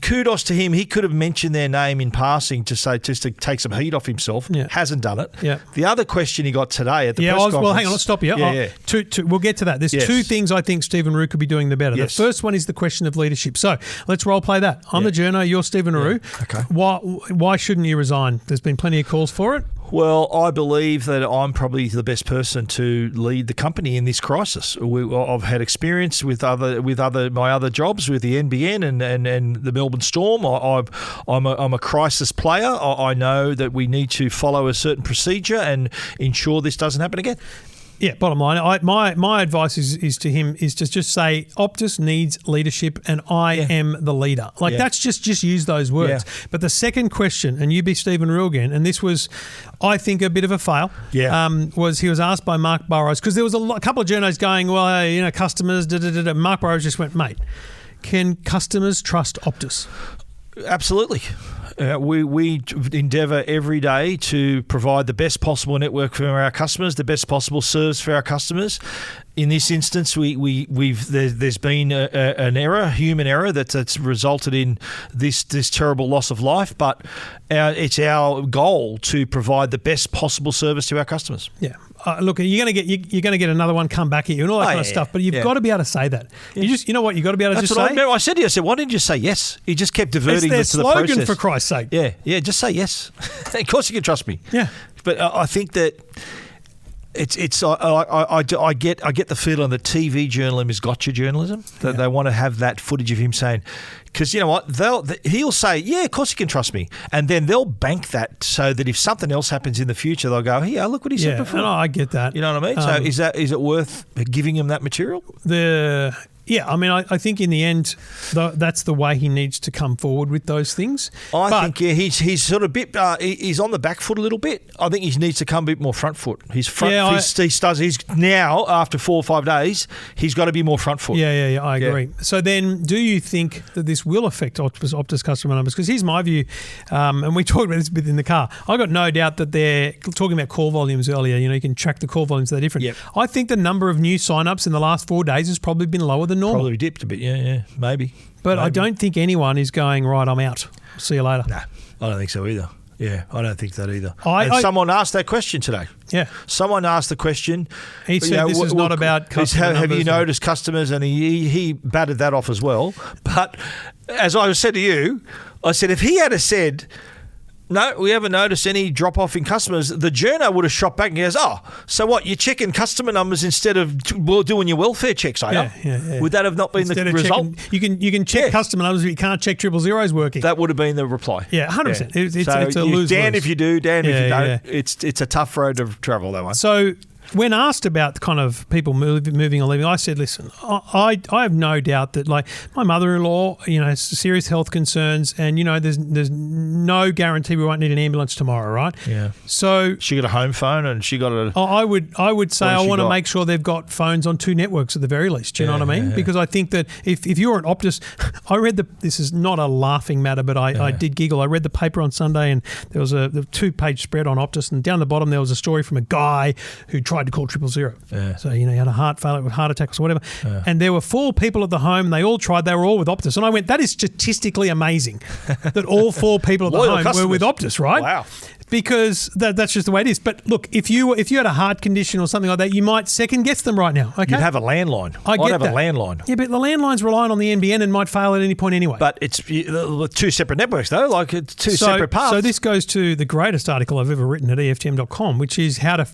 kudos to him. He could have mentioned their name in passing to take some heat off himself. Yeah. Hasn't done it. Yeah. The other question he got today at the press conference. Well, hang on, let's stop you. We'll get to that. There's two things I think Stephen Rue could be doing the better. Yes. The first one is the question of leadership. So let's role play that. I'm the journo, you're Stephen Rue. Okay. Why shouldn't you resign? There's been plenty of calls for it. Well, I believe that I'm probably the best person to lead the company in this crisis. I've had experience with my other jobs with the NBN and the Melbourne Storm. I'm a crisis player. I know that we need to follow a certain procedure and ensure this doesn't happen again. Yeah, bottom line, my advice is to him is to just say Optus needs leadership and I am the leader. That's just use those words. Yeah. But the second question, and you be Stephen Rue again, and this was, I think, a bit of a fail. Yeah. Was he was asked by Mark Burrows, because there was a couple of journos going, well, customers, Mark Burrows just went, mate, can customers trust Optus? Absolutely. We endeavour every day to provide the best possible network for our customers, the best possible service for our customers. in this instance, there's been an error, human error, that's resulted in this terrible loss of life. But it's our goal to provide the best possible service to our customers. Yeah. Look, you're going to get another one come back at you and all that kind of stuff. But you've got to be able to say that. You know what? You've got to be able to That's just what say. I said to you. I said, why didn't you say yes? He just kept diverting It's their to the slogan, process. for Christ's sake. Yeah. Just say yes. Of course, you can trust me. Yeah. But I think that. I get the feeling that TV journalism is gotcha journalism. That they want to have that footage of him saying, because you know what, he'll say, yeah, of course you can trust me, and then they'll bank that so that if something else happens in the future, they'll go, yeah, look what he said before. No, I get that. You know what I mean? So is it worth giving him that material? Yeah, I mean, I think in the end, that's the way he needs to come forward with those things. I think he's sort of he's on the back foot a little bit. I think he needs to come a bit more front foot. He's now after 4 or 5 days, he's got to be more front foot. Yeah, I agree. So then, do you think that this will affect Optus customer numbers? Because here's my view, and we talked about this a bit in the car. I got no doubt that they're talking about call volumes earlier. You know, you can track the call volumes; they're different. Yep. I think the number of new sign-ups in the last 4 days has probably been lower than normal. Probably dipped a bit, yeah, maybe. But I don't think anyone is going, right, I'm out. See you later. Nah, I don't think so either. Yeah, I don't think that either. Someone asked that question today. Yeah. Someone asked the question. He said this is not about customer have you numbers noticed customers? And he batted that off as well. But as I said to you, I said, if he had said, no, we haven't noticed any drop-off in customers, the journo would have shot back and goes, oh, so what, you're checking customer numbers instead of doing your welfare checks, are you? Yeah. Would that have not been the result? You can check customer numbers, but you can't check 000's working. That would have been the reply. Yeah, 100%. Yeah. It's a lose-lose. Dan if you do, Dan if you don't. Yeah. It's a tough road to travel, that one. So when asked about the kind of people moving or leaving, I said, listen, I have no doubt that, like, my mother-in-law, you know, has serious health concerns, and, you know, there's no guarantee we won't need an ambulance tomorrow, right? Yeah. So she got a home phone and she got a... I would say I want to make sure they've got phones on 2 networks at the very least. Do you know what I mean? Yeah. Because I think that if you're an Optus... I read this is not a laughing matter, but I did giggle. I read the paper on Sunday, and there was a 2-page spread on Optus, and down the bottom there was a story from a guy who tried to call 000. Yeah. So, you know, he had a heart failure with heart attacks or whatever. Yeah. And there were 4 people at the home, and they all tried. They were all with Optus. And I went, that is statistically amazing that all 4 people at the home were with Optus, right? Wow. Because that's just the way it is. But look, if you had a heart condition or something like that, you might second guess them right now. Okay? You'd have a landline. I'd have a landline. Yeah, but the landline's relying on the NBN and might fail at any point ananyway. But it's 2 separate networks, though. Like, it's 2 separate paths. So this goes to the greatest article I've ever written at EFTM.com, which is how to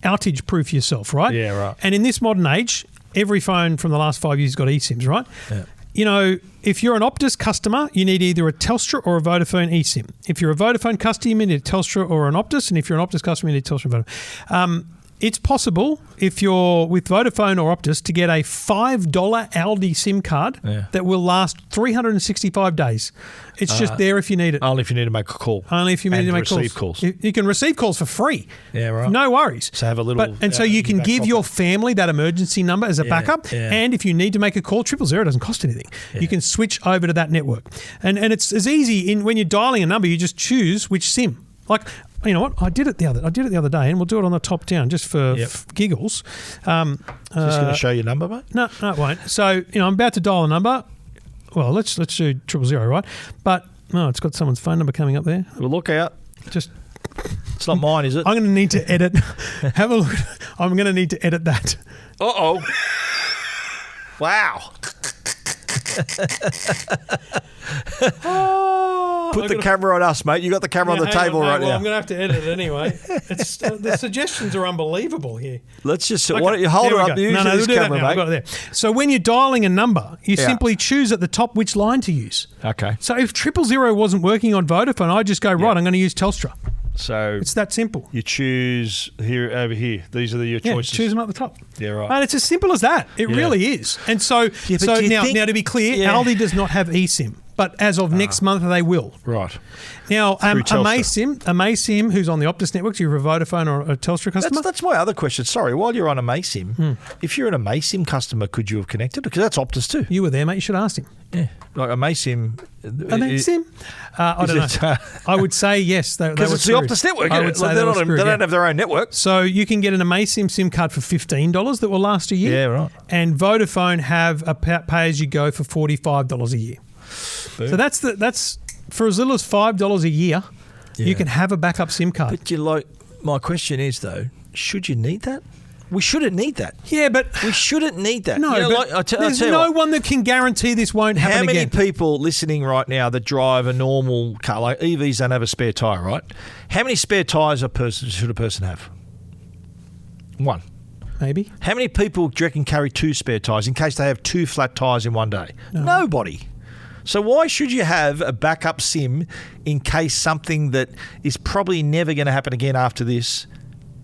outage proof yourself, right? Yeah, right. And in this modern age, every phone from the last 5 years has got eSIMs, right? Yeah. You know, if you're an Optus customer, you need either a Telstra or a Vodafone eSIM. If you're a Vodafone customer, you need a Telstra or an Optus. And if you're an Optus customer, you need Telstra and Vodafone. It's possible, if you're with Vodafone or Optus, to get a $5 Aldi SIM card that will last 365 days. It's just there if you need it. Only if you need to make a call. Only if you need to make receive calls. You can receive calls for free. Yeah, right. No worries. So have a little... so you can give your family that emergency number as a backup. Yeah. And if you need to make a call, 000 doesn't cost anything. Yeah. You can switch over to that network. And it's as easy, when you're dialing a number, you just choose which SIM. Like... You know what? I did it the other day, and we'll do it on the top down just for giggles. Is this going to show your number, mate? No, it won't. So, you know, I'm about to dial a number. Well, let's do 000, right? But no, it's got someone's phone number coming up there. Well, look out. Just. It's not mine, is it? I'm going to need to edit. Have a look. I'm going to need to edit that. Uh-oh. Wow. Put the camera on us, mate. You got the camera on the table right now. I'm going to have to edit it anyway. It's, the suggestions are unbelievable here. Let's just... Why don't you hold it up? No, we'll do that now. I've got it there. So when you're dialing a number, you simply choose at the top which line to use. Okay. So if 000 wasn't working on Vodafone, I just go, right, I'm going to use Telstra. So it's that simple. You choose over here. These are your choices. Choose them at the top. Yeah, right. And it's as simple as that. It really is. And so now to be clear, Aldi does not have eSIM. but as of next month they will. Right. Now, a Telstra. MaySim who's on the Optus network, you're a Vodafone or a Telstra customer? That's my other question. Sorry, while you're on a MaySim, if you're a MaySim customer, could you have connected? Because that's Optus too. You were there, mate. You should have asked him. Yeah, like a MaySim. A MaySim? I don't know. I would say yes. Because it's the Optus network. I would say they don't have their own network. So you can get an MaySim SIM card for $15 that will last a year. Yeah, right. And Vodafone have a pay-as-you-go for $45 a year. Boom. So that's for as little as $5 a year, you can have a backup SIM card. But my question is though, should you need that? We shouldn't need that. Yeah, but we shouldn't need that. No, but there's no one that can guarantee this won't happen again. How many people listening right now that drive a normal car, like EVs don't have a spare tyre, right? How many spare tyres should a person have? One. Maybe. How many people do you reckon carry 2 spare tyres in case they have 2 flat tyres in one day? No. Nobody. So why should you have a backup SIM in case something that is probably never going to happen again after this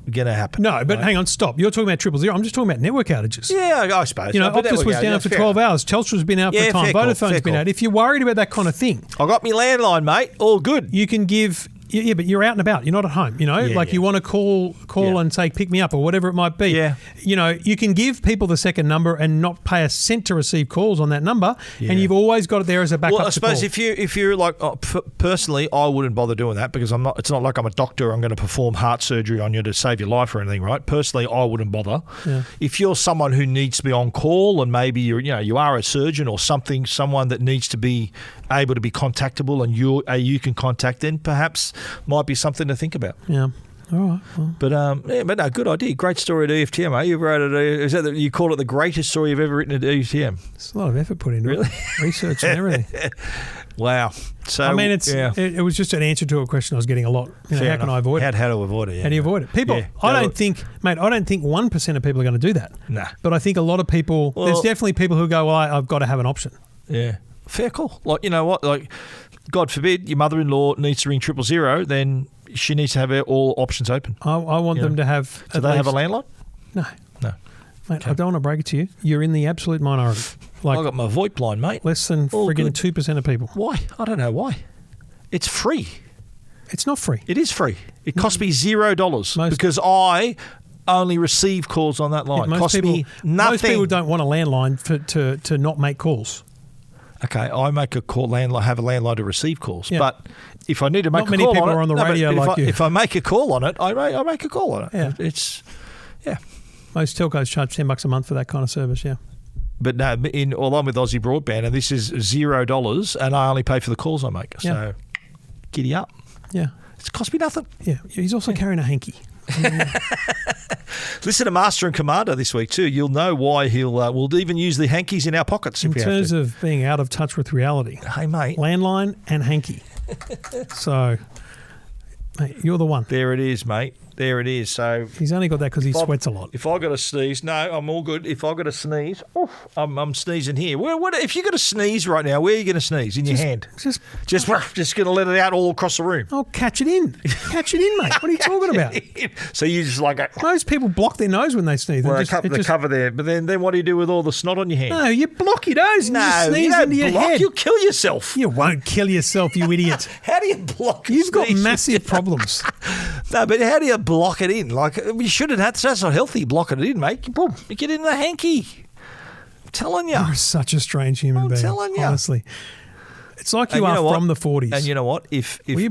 going to happen? No, but hang on, stop. You're talking about Triple Zero. I'm just talking about network outages. Yeah, I suppose. Optus was down for 12 hours. Telstra's been out for a time. Vodafone's been out. If you're worried about that kind of thing, I got my landline, mate. All good. You can give. Yeah, but you're out and about. You're not at home. You want to call and say pick me up or whatever it might be. Yeah. You can give people the second number and not pay a cent to receive calls on that number, and you've always got it there as a backup. Well, I suppose if you're like personally, I wouldn't bother doing that because I'm not. It's not like I'm a doctor. I'm going to perform heart surgery on you to save your life or anything, right? Personally, I wouldn't bother. Yeah. If you're someone who needs to be on call and maybe you are a surgeon or someone that needs to be able to be contactable and you can contact, then perhaps might be something to think about. Yeah. All right. Well. But no, good idea. Great story at EFTM, eh? You wrote it. You called it the greatest story you've ever written at EFTM. It's a lot of effort put into it. Research and everything. Wow. So I mean, it was just an answer to a question I was getting a lot. How can I avoid it? How to avoid it? Yeah. How do you avoid it? People, I don't think 1% of people are going to do that. Nah. But I think a lot of people. There's definitely people who go, well, I've got to have an option. Yeah. Fair call. Like, you know what? Like, God forbid your mother-in-law needs to ring 000, then she needs to have all options open. I want them to have. Do they have a landline? No. No. Mate, okay. I don't want to break it to you. You're in the absolute minority. Like, I got my VoIP line, mate. Less than friggin' 2% of people. Why? I don't know why. It's free. It's not free. It is free. It cost me $0 because I only receive calls on that line. It cost me nothing. Most people don't want a landline to not make calls. Okay, I make a call have a landline to receive calls, but if I need to make a call on it, not many people are on the radio like you. If I make a call on it, I make a call on it. Yeah. Most telcos charge $10 a month for that kind of service. Yeah. But no, I'm with Aussie Broadband, and this is $0, and I only pay for the calls I make. So, giddy up. Yeah. It's cost me nothing. Yeah. He's also carrying a hanky. Listen to Master and Commander this week too. You'll know why we'll even use the hankies in our pockets. In terms of being out of touch with reality. Hey, mate. Landline and hanky. So, mate, you're the one. There it is, mate. There it is. So he's only got that because he sweats a lot. If I got to sneeze, no, I'm all good. If I got to sneeze, I'm sneezing here. If you got to sneeze right now, where are you going to sneeze? In your hand? Just going to let it out all across the room. Oh, catch it in, mate. What are you talking about? So you just like most people block their nose when they sneeze. Well, they cover there, but then what do you do with all the snot on your hand? No, you block your nose and you sneeze into your head. You'll kill yourself. You won't kill yourself, you idiot. How do you block? You've got massive problems. No, but how do you block it in? Like, you shouldn't have. That's not healthy. Blocking it in, mate. Boom, you get in the hanky. I'm telling you. You're such a strange human being. I'm telling you. Honestly. It's like you are from the 40s. And you know what? If my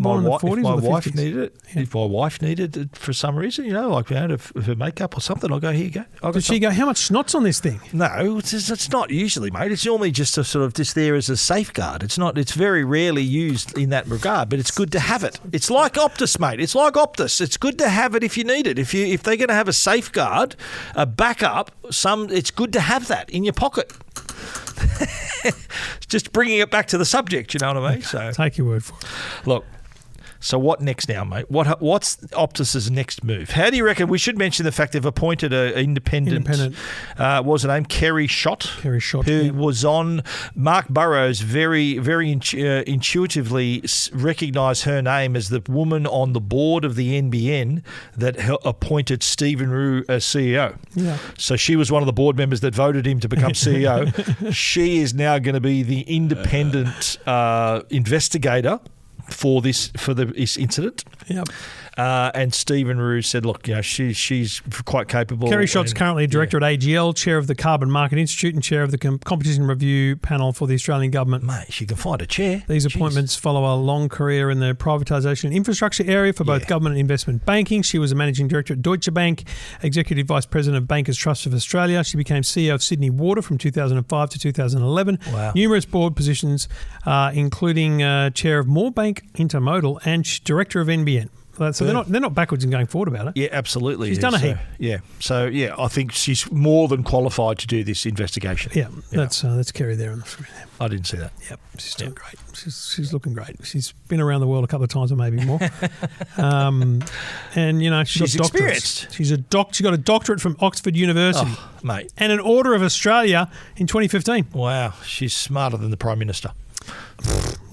wife needed it for some reason, for makeup or something, I'll go, here you go. Did she go, how much snot's on this thing? No, it's not usually, mate. It's normally just there as a safeguard. It's very rarely used in that regard, but it's good to have it. It's like Optus, mate. It's like Optus. It's good to have it if you need it. If they're going to have a safeguard, a backup, it's good to have that in your pocket. Just bringing it back to the subject, you know what I mean? So take your word for it. Look, So what next now, mate? What's Optus's next move? How do you reckon? We should mention the fact they've appointed an independent. What was her name? Kerry Schott, who was on Mark Burrows. Very, very intuitively recognised her name as the woman on the board of the NBN that appointed Stephen Rue as CEO. Yeah. So she was one of the board members that voted him to become CEO. She is now going to be the independent investigator for this incident. Yep. And Stephen Rue said, look, she's quite capable. Kerry Schott's currently director at AGL, chair of the Carbon Market Institute and chair of the Competition Review Panel for the Australian Government. Mate, she can find a chair. These appointments follow a long career in the privatisation and infrastructure area for both government and investment banking. She was a managing director at Deutsche Bank, executive vice president of Bankers Trust of Australia. She became CEO of Sydney Water from 2005 to 2011. Wow. Numerous board positions, including chair of Moorebank Intermodal and director of NBN. So they're not backwards in going forward about it. Yeah, absolutely. She's done a heap. Yeah. So I think she's more than qualified to do this investigation. Yeah. That's Kerry there on the screen. I didn't see that. Yep, she's doing great. She's looking great. She's been around the world a couple of times or maybe more. And she's got experienced. She got a doctorate from Oxford University, mate, and an Order of Australia in 2015. Wow, she's smarter than the Prime Minister.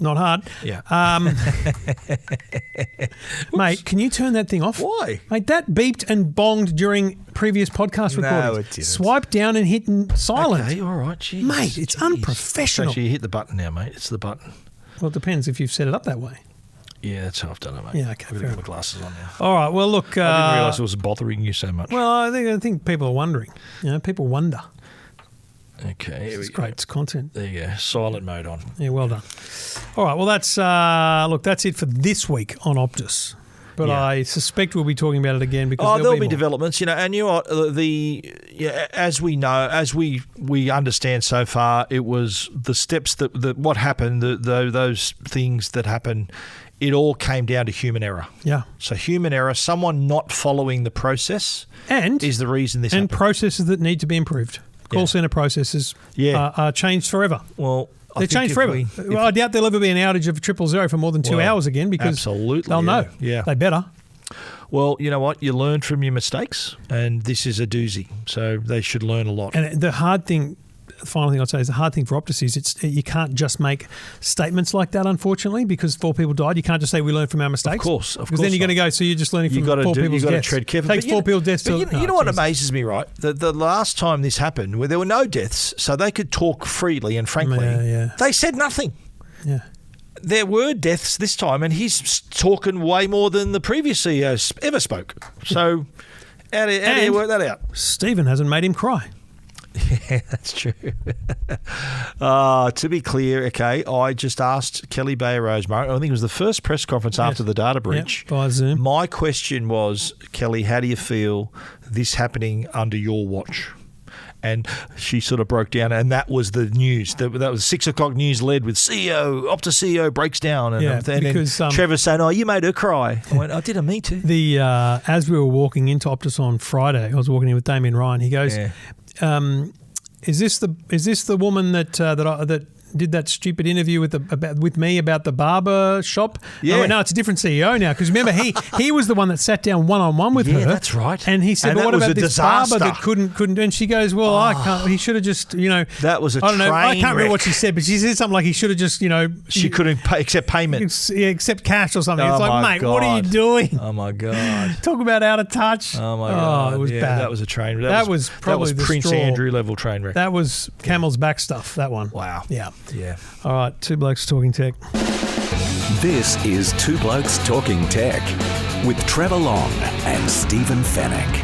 Not hard. Yeah. Mate, can you turn that thing off? Why? Mate, that beeped and bonged during previous podcast recordings. No, it didn't. Swipe down and hit silent. Okay, all right. Jeez, mate, it's unprofessional. Actually, you hit the button now, mate. It's the button. Well, it depends if you've set it up that way. Yeah, that's how I've done it, mate. Yeah, okay. I've got my glasses on now. All right, well, look. I didn't realise it was bothering you so much. Well, I think people are wondering. People wonder. Okay, It's great. It's content. There you go. Silent mode on. Yeah, well done. All right, well, that's it for this week on Optus. But I suspect we'll be talking about it again because there'll be developments, and you know what? As we know, as we understand so far, it was the steps that what happened, those things that happened. It all came down to human error. Yeah. So human error, someone not following the process, is the reason this happened. And processes that need to be improved. Call centre processes are changed forever. Well, they're changed forever. I doubt there'll ever be an outage of 000 for more than 2 hours again because they'll know. Yeah. They better. Well, you know what? You learn from your mistakes, and this is a doozy. So they should learn a lot. And the final thing I'd say is the hard thing for Optus is you can't just make statements like that, unfortunately, because 4 people died. You can't just say we learned from our mistakes. Of course. Because then you're going to go, so you're just learning from 4 people's deaths. You've got to tread carefully. It takes 4 people's deaths to... You know what amazes me, right? The last time this happened, where there were no deaths, so they could talk freely and frankly, they said nothing. Yeah. There were deaths this time, and he's talking way more than the previous CEO ever spoke. So how do you work that out? Stephen hasn't made him cry. Yeah, that's true. To be clear, okay, I just asked Kelly Bayer Rosemary, I think it was the first press conference after the data breach. Yep, via Zoom. My question was, Kelly, how do you feel this happening under your watch? And she sort of broke down, and that was the news. That was 6 o'clock news led with Optus CEO breaks down. And, because Trevor saying, you made her cry. I went, I didn't mean to. As we were walking into Optus on Friday, I was walking in with Damien Ryan. He goes, is this the woman that did that stupid interview with me about the barber shop? Yeah. I went, no, it's a different CEO now. Because remember, he was the one that sat down one-on-one with her. Yeah, that's right. And he said, well, what about this disaster. barber that couldn't do? And she goes, well, I can't. He should have just, That was a I don't know. I train can't remember wreck. what she said, but she said something like he should have just, She couldn't accept payment. accept cash or something. Oh, it's like, mate, God. what are you doing? Oh, my God. Talk about out of touch. Oh, my God. It was bad. That was a train wreck. That was probably the Prince straw. Andrew level train wreck. That was camel's back stuff, that one. Wow. Yeah. Yeah. All right, 2 Blokes Talking Tech. This is Two Blokes Talking Tech with Trevor Long and Stephen Fenech.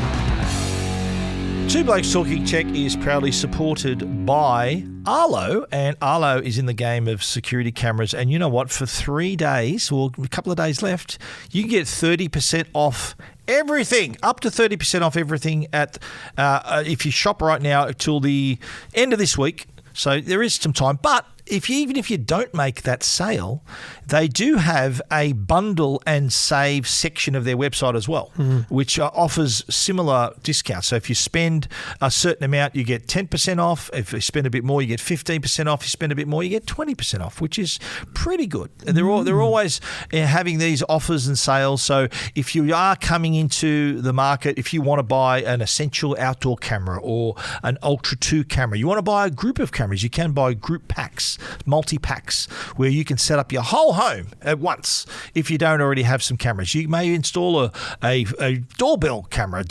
2 Blokes Talking Tech is proudly supported by Arlo, and Arlo is in the game of security cameras. And you know what? For 3 days, or a couple of days left, you can get 30% off everything, up to 30% off everything at if you shop right now till the end of this week. So there is some time, but even if you don't make that sale, they do have a bundle and save section of their website as well, which offers similar discounts. So if you spend a certain amount, you get 10% off. If you spend a bit more, you get 15% off. If you spend a bit more, you get 20% off, which is pretty good. And they're always having these offers and sales. So if you are coming into the market, if you want to buy an essential outdoor camera or an Ultra 2 camera, you want to buy a group of cameras, you can buy group packs, multi-packs, where you can set up your whole home at once if you don't already have some cameras. You may install a doorbell camera,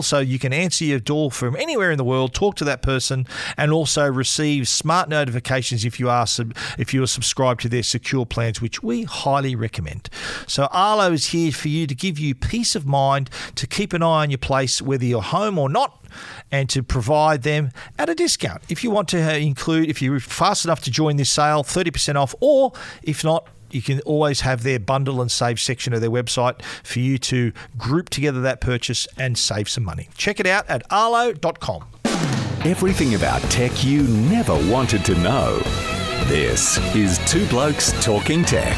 so you can answer your door from anywhere in the world, talk to that person, and also receive smart notifications if you are subscribed to their secure plans, which we highly recommend. So Arlo is here for you to give you peace of mind, to keep an eye on your place, whether you're home or not, and to provide them at a discount. If you want to include, if you're fast enough to join this sale, 30% off, or if not, you can always have their bundle and save section of their website for you to group together that purchase and save some money. Check it out at arlo.com. Everything about tech you never wanted to know. This is Two Blokes Talking Tech.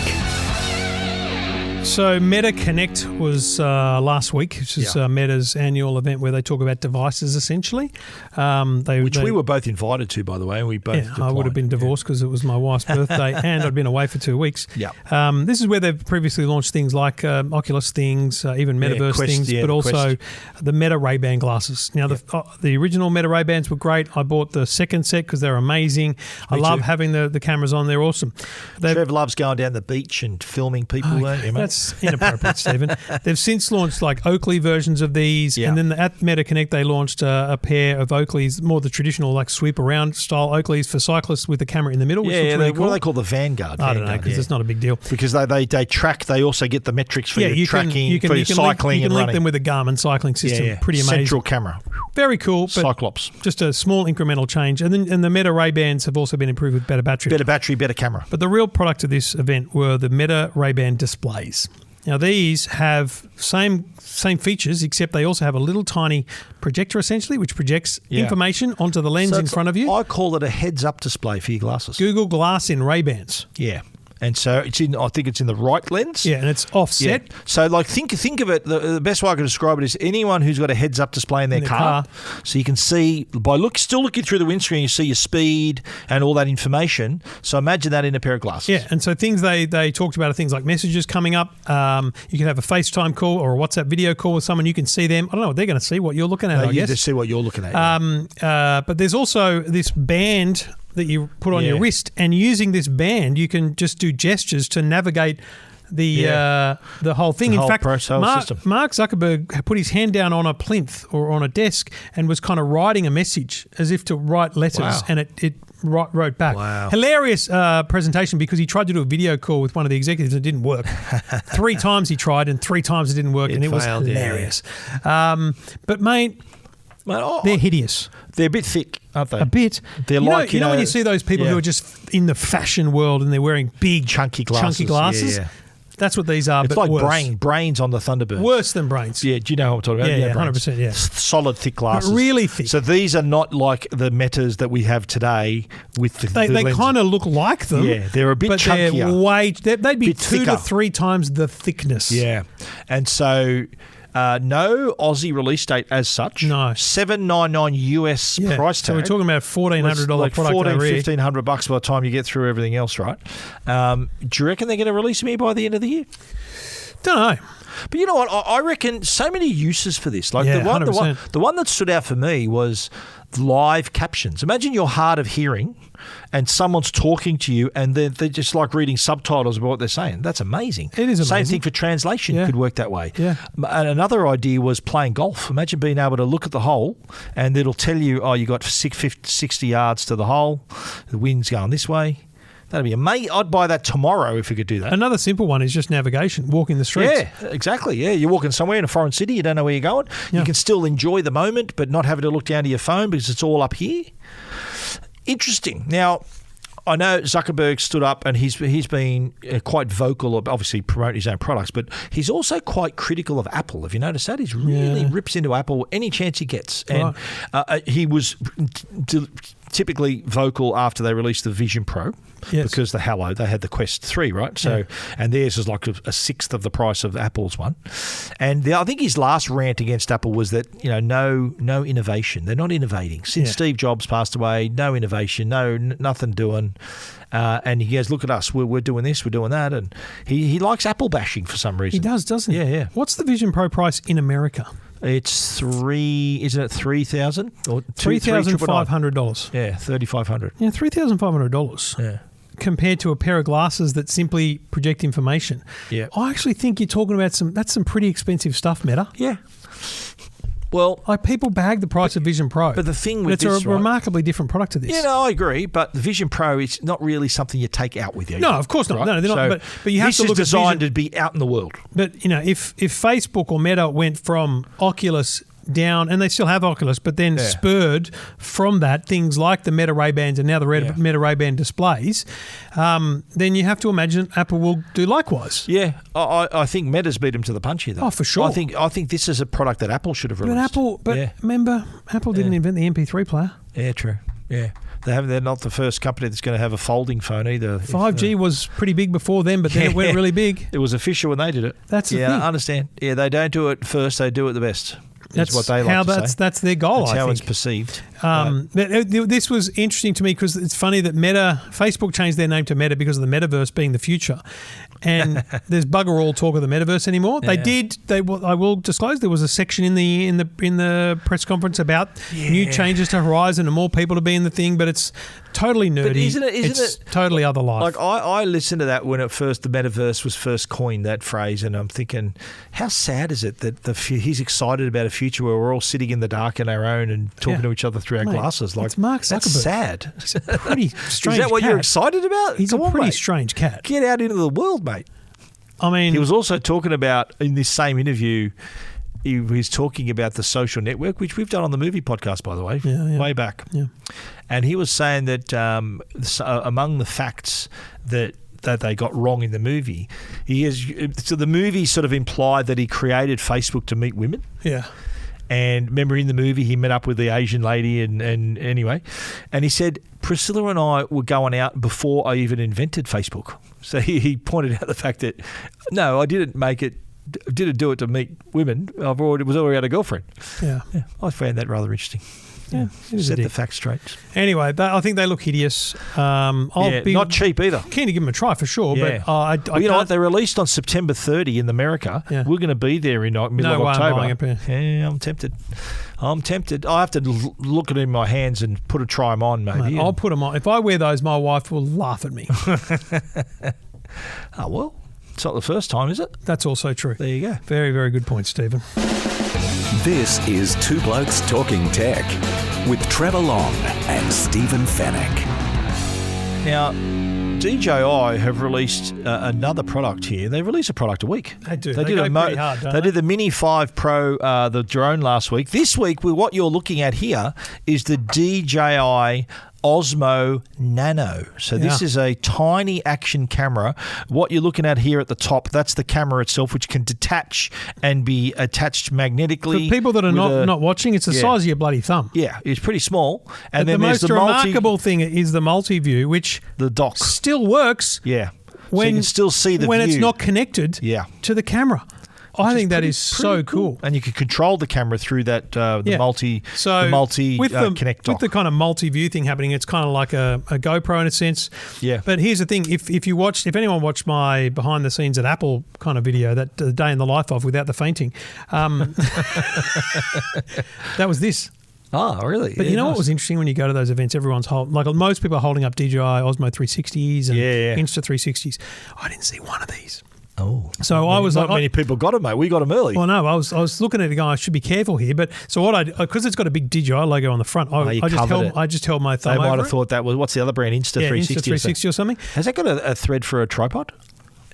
So Meta Connect was last week, which is Meta's annual event where they talk about devices, essentially. We were both invited to, by the way, and we both declined. I would have been divorced because it was my wife's birthday and I'd been away for 2 weeks. Yeah. This is where they've previously launched things like Oculus things, even Metaverse things, but also the Meta Ray-Ban glasses. Now, the original Meta Ray-Bans were great. I bought the second set because they're amazing. I love having the cameras on. They're awesome. Trevor loves going down the beach and filming people, don't you, mate? That's inappropriate, Stephen. They've since launched like Oakley versions of these, and then at Meta Connect they launched a pair of Oakleys, more the traditional like sweep around style Oakleys for cyclists with the camera in the middle. Which looks really cool. What do they call the Vanguard? I don't know, because it's not a big deal. Because they track. They also get the metrics for your tracking, for your cycling you can and link running. them with a Garmin cycling system. Pretty amazing. Central camera. Very cool. But Cyclops. Just a small incremental change. And the Meta Ray-Bans have also been improved with better battery. Better battery, better camera. But the real product of this event were the Meta Ray-Ban displays. Now, these have same features, except they also have a little tiny projector, essentially, which projects information onto the lens in front of you. I call it a heads-up display for your glasses. Google Glass in Ray-Bans. Yeah. And so I think it's in the right lens. Yeah, and it's offset. Yeah. So like think of it, the best way I can describe it is anyone who's got a heads-up display in their car, so you can see still looking through the windscreen, you see your speed and all that information. So imagine that in a pair of glasses. Yeah, and so things they talked about are things like messages coming up. You can have a FaceTime call or a WhatsApp video call with someone. You can see them. I don't know what they're going to see, what you're looking at, I guess. You just see what you're looking at. But there's also this band that you put on your wrist, and using this band, you can just do gestures to navigate the whole thing. In fact, system. Mark Zuckerberg put his hand down on a plinth or on a desk and was kind of writing a message as if to write letters, and it wrote back. Wow. Hilarious presentation, because he tried to do a video call with one of the executives and it didn't work. 3 times he tried and 3 times it didn't work, and it was hilarious. But mate, they're hideous. They're a bit thick, aren't they? A bit. They're you know when you see those people who are just in the fashion world and they're wearing big, chunky glasses? Yeah. That's what these are. It's but like worse. brains on the Thunderbird. Worse than brains. Yeah, do you know what I'm talking about? Yeah, 100%. Yeah, solid, thick glasses. But really thick. So these are not like the Metas that we have today with the They kind of look like them. Yeah, they're a bit but chunkier. They'd be 2 to 3 times the thickness. Yeah, and so. No Aussie release date as such. No. $799 US price tag. So we're talking about $1,400 like product over here. $1,500 by the time you get through everything else, right? Do you reckon they're going to release them here by the end of the year? Don't know. But you know what? I reckon so many uses for this. Like the one that stood out for me was live captions. Imagine you're hard of hearing and someone's talking to you and they're just like reading subtitles about what they're saying. That's amazing. It is amazing. Same thing for translation could work that way. Yeah. And another idea was playing golf. Imagine being able to look at the hole and it'll tell you, you got 60 yards to the hole. The wind's going this way. That'd be amazing. I'd buy that tomorrow if we could do that. Another simple one is just navigation, walking the streets. Yeah, exactly. Yeah, you're walking somewhere in a foreign city, you don't know where you're going. Yeah. You can still enjoy the moment, but not having to look down to your phone because it's all up here. Interesting. Now, I know Zuckerberg stood up and he's been quite vocal, obviously promoting his own products, but he's also quite critical of Apple. Have you noticed that? He really rips into Apple any chance he gets. And he was typically vocal after they released the Vision Pro. Yes. because they had the Quest 3, right? So, and theirs is like a sixth of the price of Apple's one. And I think his last rant against Apple was that, no innovation. They're not innovating. Since Steve Jobs passed away, no innovation, nothing doing. And he goes, look at us, we're doing this, we're doing that. And he likes Apple bashing for some reason. He does, doesn't he? Yeah. What's the Vision Pro price in America? It's isn't it 3,000 or $3,500? Yeah, $3,500. Yeah, $3,500. Yeah. Compared to a pair of glasses that simply project information. Yeah. I actually think you're talking about some pretty expensive stuff, Meta. Yeah. Well, like people bag the price of Vision Pro. But the thing with it's this, a remarkably different product to this. Yeah, no, I agree. But the Vision Pro is not really something you take out with you. No, of course not. Right? No, they're not. But you have to look at this is designed Vision. to be out in the world. But if Facebook or Meta went from Oculus down, and they still have Oculus, but then spurred from that things like the Meta Ray-Bans and now the Meta Ray-Ban displays, then you have to imagine Apple will do likewise. Yeah, I think Meta's beat them to the punch here, though. Oh, for sure. I think this is a product that Apple should have released. Remember, Apple didn't invent the MP3 player. Yeah, true. Yeah. They're not the first company that's going to have a folding phone either. 5G was pretty big before then, but then it went really big. It was official when they did it. That's the thing. I understand. Yeah, they don't do it first, they do it the best. That's what they like to say. That's their goal, That's I how think. it's perceived. This was interesting to me because it's funny that Facebook changed their name to Meta because of the metaverse being the future. And there's bugger all talk of the metaverse anymore. Yeah. I will disclose there was a section in the press conference about new changes to Horizon and more people to be in the thing, but it's totally nerdy. But isn't it's totally other life. Like I listened to that when the metaverse was first coined, that phrase, and I'm thinking, how sad is it that he's excited about a future where we're all sitting in the dark on our own and talking to each other through our glasses? Like, it's Mark Zuckerberg. That's sad. He's a pretty strange Is that what cat. you're excited about? He's Come a on, pretty mate. strange cat. Get out into the world, mate. I mean, he was also talking about, in this same interview, he was talking about the social network, which we've done on the movie podcast, by the way, way back. Yeah. And he was saying that among the facts that they got wrong in the movie, so the movie sort of implied that he created Facebook to meet women. Yeah. And remember in the movie he met up with the Asian lady and anyway, and he said, Priscilla and I were going out before I even invented Facebook. So he pointed out the fact that, no, I didn't do it to meet women. I was already had a girlfriend. Yeah. I found that rather interesting. Yeah, set the facts straight. Anyway, I think they look hideous. I'll be not cheap either. Keen to give them a try for sure, but you know what? They released on September 30 in America. Yeah. We're going to be there in middle of October. I'm buying a pair. Yeah, I'm tempted. I have to look at it in my hands and try them on, maybe. Mate, I'll put them on. If I wear those, my wife will laugh at me. Oh, well, it's not the first time, is it? That's also true. There you go. Very, very good point, Stephen. This is Two Blokes Talking Tech with Trevor Long and Stephen Fenech. Now, DJI have released another product here. They release a product a week. They do. They go pretty hard, don't they did the Mini 5 Pro, the drone last week. This week, what you're looking at here is the DJI Osmo Nano. So this is a tiny action camera. What you're looking at here at the top, that's the camera itself, which can detach and be attached magnetically. For people that are not watching, it's the size of your bloody thumb. Yeah, it's pretty small. And but then the there's most remarkable thing is the multi-view, which the dock still works. Yeah. When so you can still see the when view. it's not connected to the camera. I think that is so cool. And you can control the camera through that multi connect dock. With the kind of multi-view thing happening, it's kind of like a GoPro in a sense. Yeah. But here's the thing: if anyone watched my behind the scenes at Apple kind of video, that the day in the life of without the fainting, that was this. Oh, really? But you know what was interesting when you go to those events? Everyone's most people are holding up DJI Osmo 360s and Insta 360s. I didn't see one of these. Oh, so I was not many people got them, mate. We got them early. Well, no, I was looking at it going, I should be careful here. But so what because it's got a big DJI logo on the front, I just held my thumb over it. They might have thought that was, what's the other brand, Insta 360? Insta 360 or something. Has that got a thread for a tripod?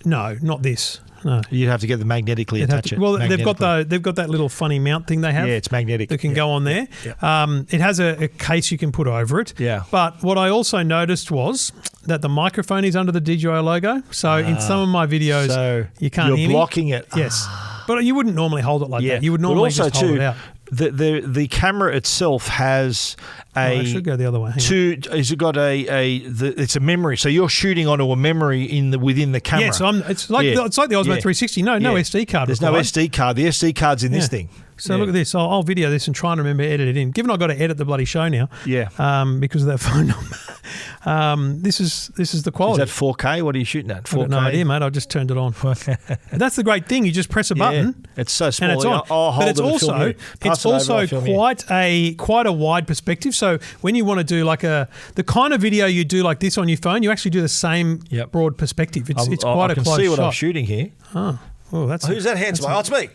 No, not this. No. You'd have to get the magnetically attach it. Well, they've got that little funny mount thing they have. Yeah, it's magnetic. That can go on there. Yeah. It has a case you can put over it. Yeah. But what I also noticed was that the microphone is under the DJI logo. So in some of my videos, you can't hear me. You're blocking it. Yes. But you wouldn't normally hold it like that. You would normally just hold it out. the camera itself has I should go the other way. Has it got it's a memory, so you're shooting onto a memory within the camera. Yeah, so it's like the Osmo 360. No SD card. There's required. no SD card. The SD card's in this thing. So look at this. I'll video this and try and remember to edit it in. Given I've got to edit the bloody show now. Yeah. Because of that phone number. This is the quality. Is that 4K? What are you shooting at? 4K? I've got no idea, mate. I just turned it on. That's the great thing. You just press a button. It's so small. And it's on. I'll hold but it's also quite a wide perspective. So when you want to do like the kind of video you do like this on your phone, you actually do the same broad perspective. It's quite a close shot. I can see what I'm shooting here. Oh, that's who's that handsome? Oh, it's me.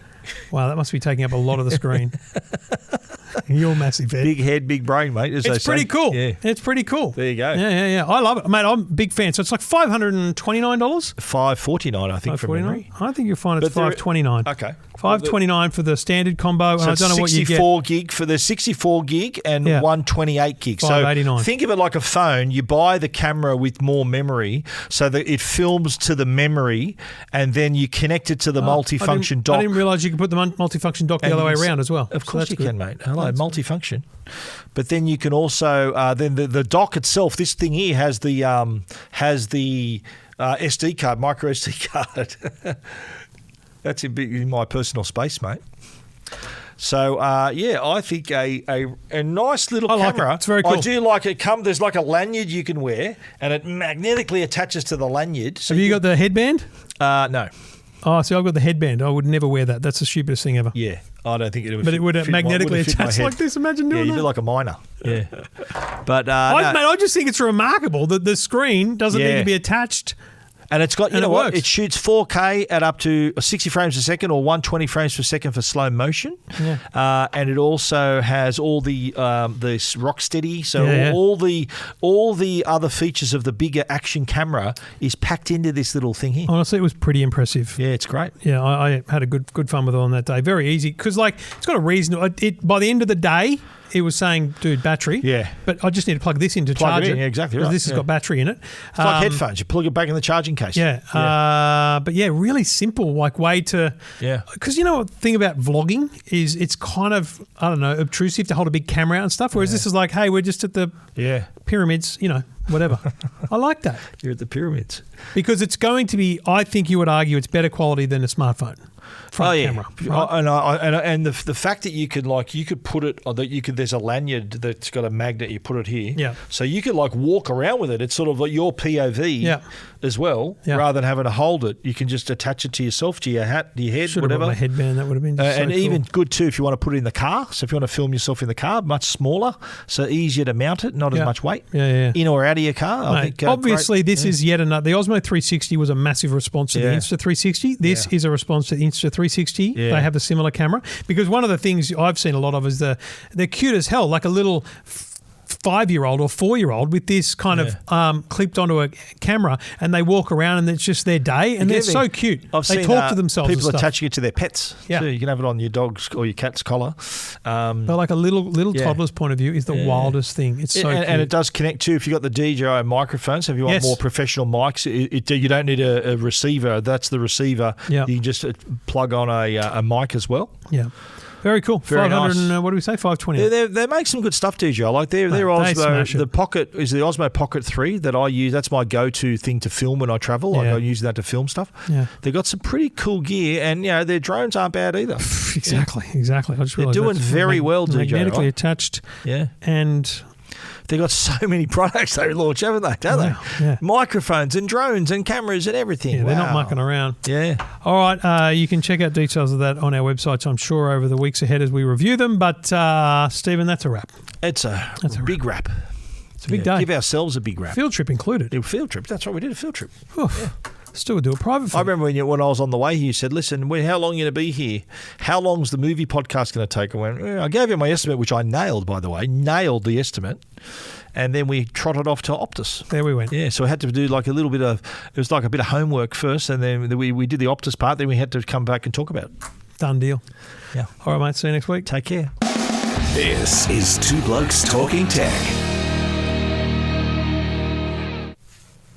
Wow, that must be taking up a lot of the screen. You're massive head. Big head, big brain, mate. It's pretty cool. Yeah. It's pretty cool. There you go. Yeah. I love it. Mate, I'm a big fan. So it's like $529? $549, I think, from memory. I think you'll find it's $529. Okay. $529 for the standard combo. So and I don't know what you get. 64 gig for the 64 gig and 128 gig. $589. So think of it like a phone. You buy the camera with more memory so that it films to the memory and then you connect it to the multifunction dock. I didn't realise you could put the multifunction dock the other way around as well. Of course you can, mate. Hello, multifunction. But then you can also then the dock itself. This thing here has the SD card, micro SD card. That's in my personal space, mate. So I think a nice little camera. It's very cool. I do like it. There's like a lanyard you can wear, and it magnetically attaches to the lanyard. So have you got the headband? No. Oh, see, I've got the headband. I would never wear that. That's the stupidest thing ever. Yeah, I don't think it would. But it would magnetically attach like this. Imagine doing that. Yeah, you'd be like a miner. Yeah. But mate, I just think it's remarkable that the screen doesn't need to be attached. And it's got, what? It shoots 4K at up to 60 frames a second or 120 frames per second for slow motion. Yeah. And it also has all the rock steady. So all the other features of the bigger action camera is packed into this little thing here. Honestly, it was pretty impressive. Yeah, it's great. Yeah, I had a good fun with it on that day. Very easy because it's got a reason. By the end of the day, it was saying, dude, battery. Yeah. But I just need to plug this in to charge it. Yeah, exactly right. This has got battery in it. It's like headphones. You plug it back in the charging case. Yeah. But really simple, way to... Yeah. Because the thing about vlogging is it's kind of, I don't know, obtrusive to hold a big camera out and stuff, whereas this is like, hey, we're just at the pyramids, whatever. I like that. You're at the pyramids. Because it's going to be, I think you would argue it's better quality than a smartphone. Camera, right? And the fact that you could put it, or that there's a lanyard that's got a magnet. You put it here, so you could walk around with it. It's sort of like your POV as well, rather than having to hold it. You can just attach it to yourself, to your hat, to your head, Should whatever. Have my headband. That would have been and cool. Even good too if you want to put it in the car. So if you want to film yourself in the car, much smaller, so easier to mount it, not as much weight. In or out of your car. Mate, I think. Obviously, this is yet another. The Osmo 360 was a massive response to the Insta360. This is a response to the Insta360. Yeah. They have a similar camera because one of the things I've seen a lot of is they're cute as hell, like a little 5-year-old or 4-year-old with this kind of clipped onto a camera, and they walk around and it's just their day, and they're so cute. They talk to themselves. People and stuff. attaching it to their pets. Yeah, so you can have it on your dog's or your cat's collar. But like a little toddler's point of view is the wildest thing. It's so cute. And it does connect too. If you've got the DJI microphone, so if you want more professional mics, you don't need a receiver. That's the receiver. Yeah. You can just plug on a mic as well. Yeah. Very cool. Very 500 nice. And what do we say? 520. They make some good stuff, DJI. Like their Osmo, the Pocket is the Osmo Pocket 3 that I use. That's my go-to thing to film when I travel. I use that to film stuff. Yeah. They've got some pretty cool gear, and their drones aren't bad either. Exactly. I just They're doing very well, DJI. Magnetically attached. Yeah. And they've got so many products they launch, haven't they? Don't they? Yeah. Microphones and drones and cameras and everything. Yeah, they're not mucking around. Yeah. All right. You can check out details of that on our websites, I'm sure, over the weeks ahead as we review them. But, Stephen, that's a wrap. It's a big wrap. It's a big day. Give ourselves a big wrap. Field trip included. Field trip. That's right. We did a field trip. Still do a private film. I remember when I was on the way here, you said, listen, how long are you going to be here? How long's the movie podcast going to take? I went, I gave you my estimate, which I nailed, by the way. Nailed the estimate. And then we trotted off to Optus. There we went. Yeah, so we had to do like a bit of homework first, and then we did the Optus part, then we had to come back and talk about it. Done deal. Yeah. All right, mate. See you next week. Take care. This is Two Blokes Talking Tech.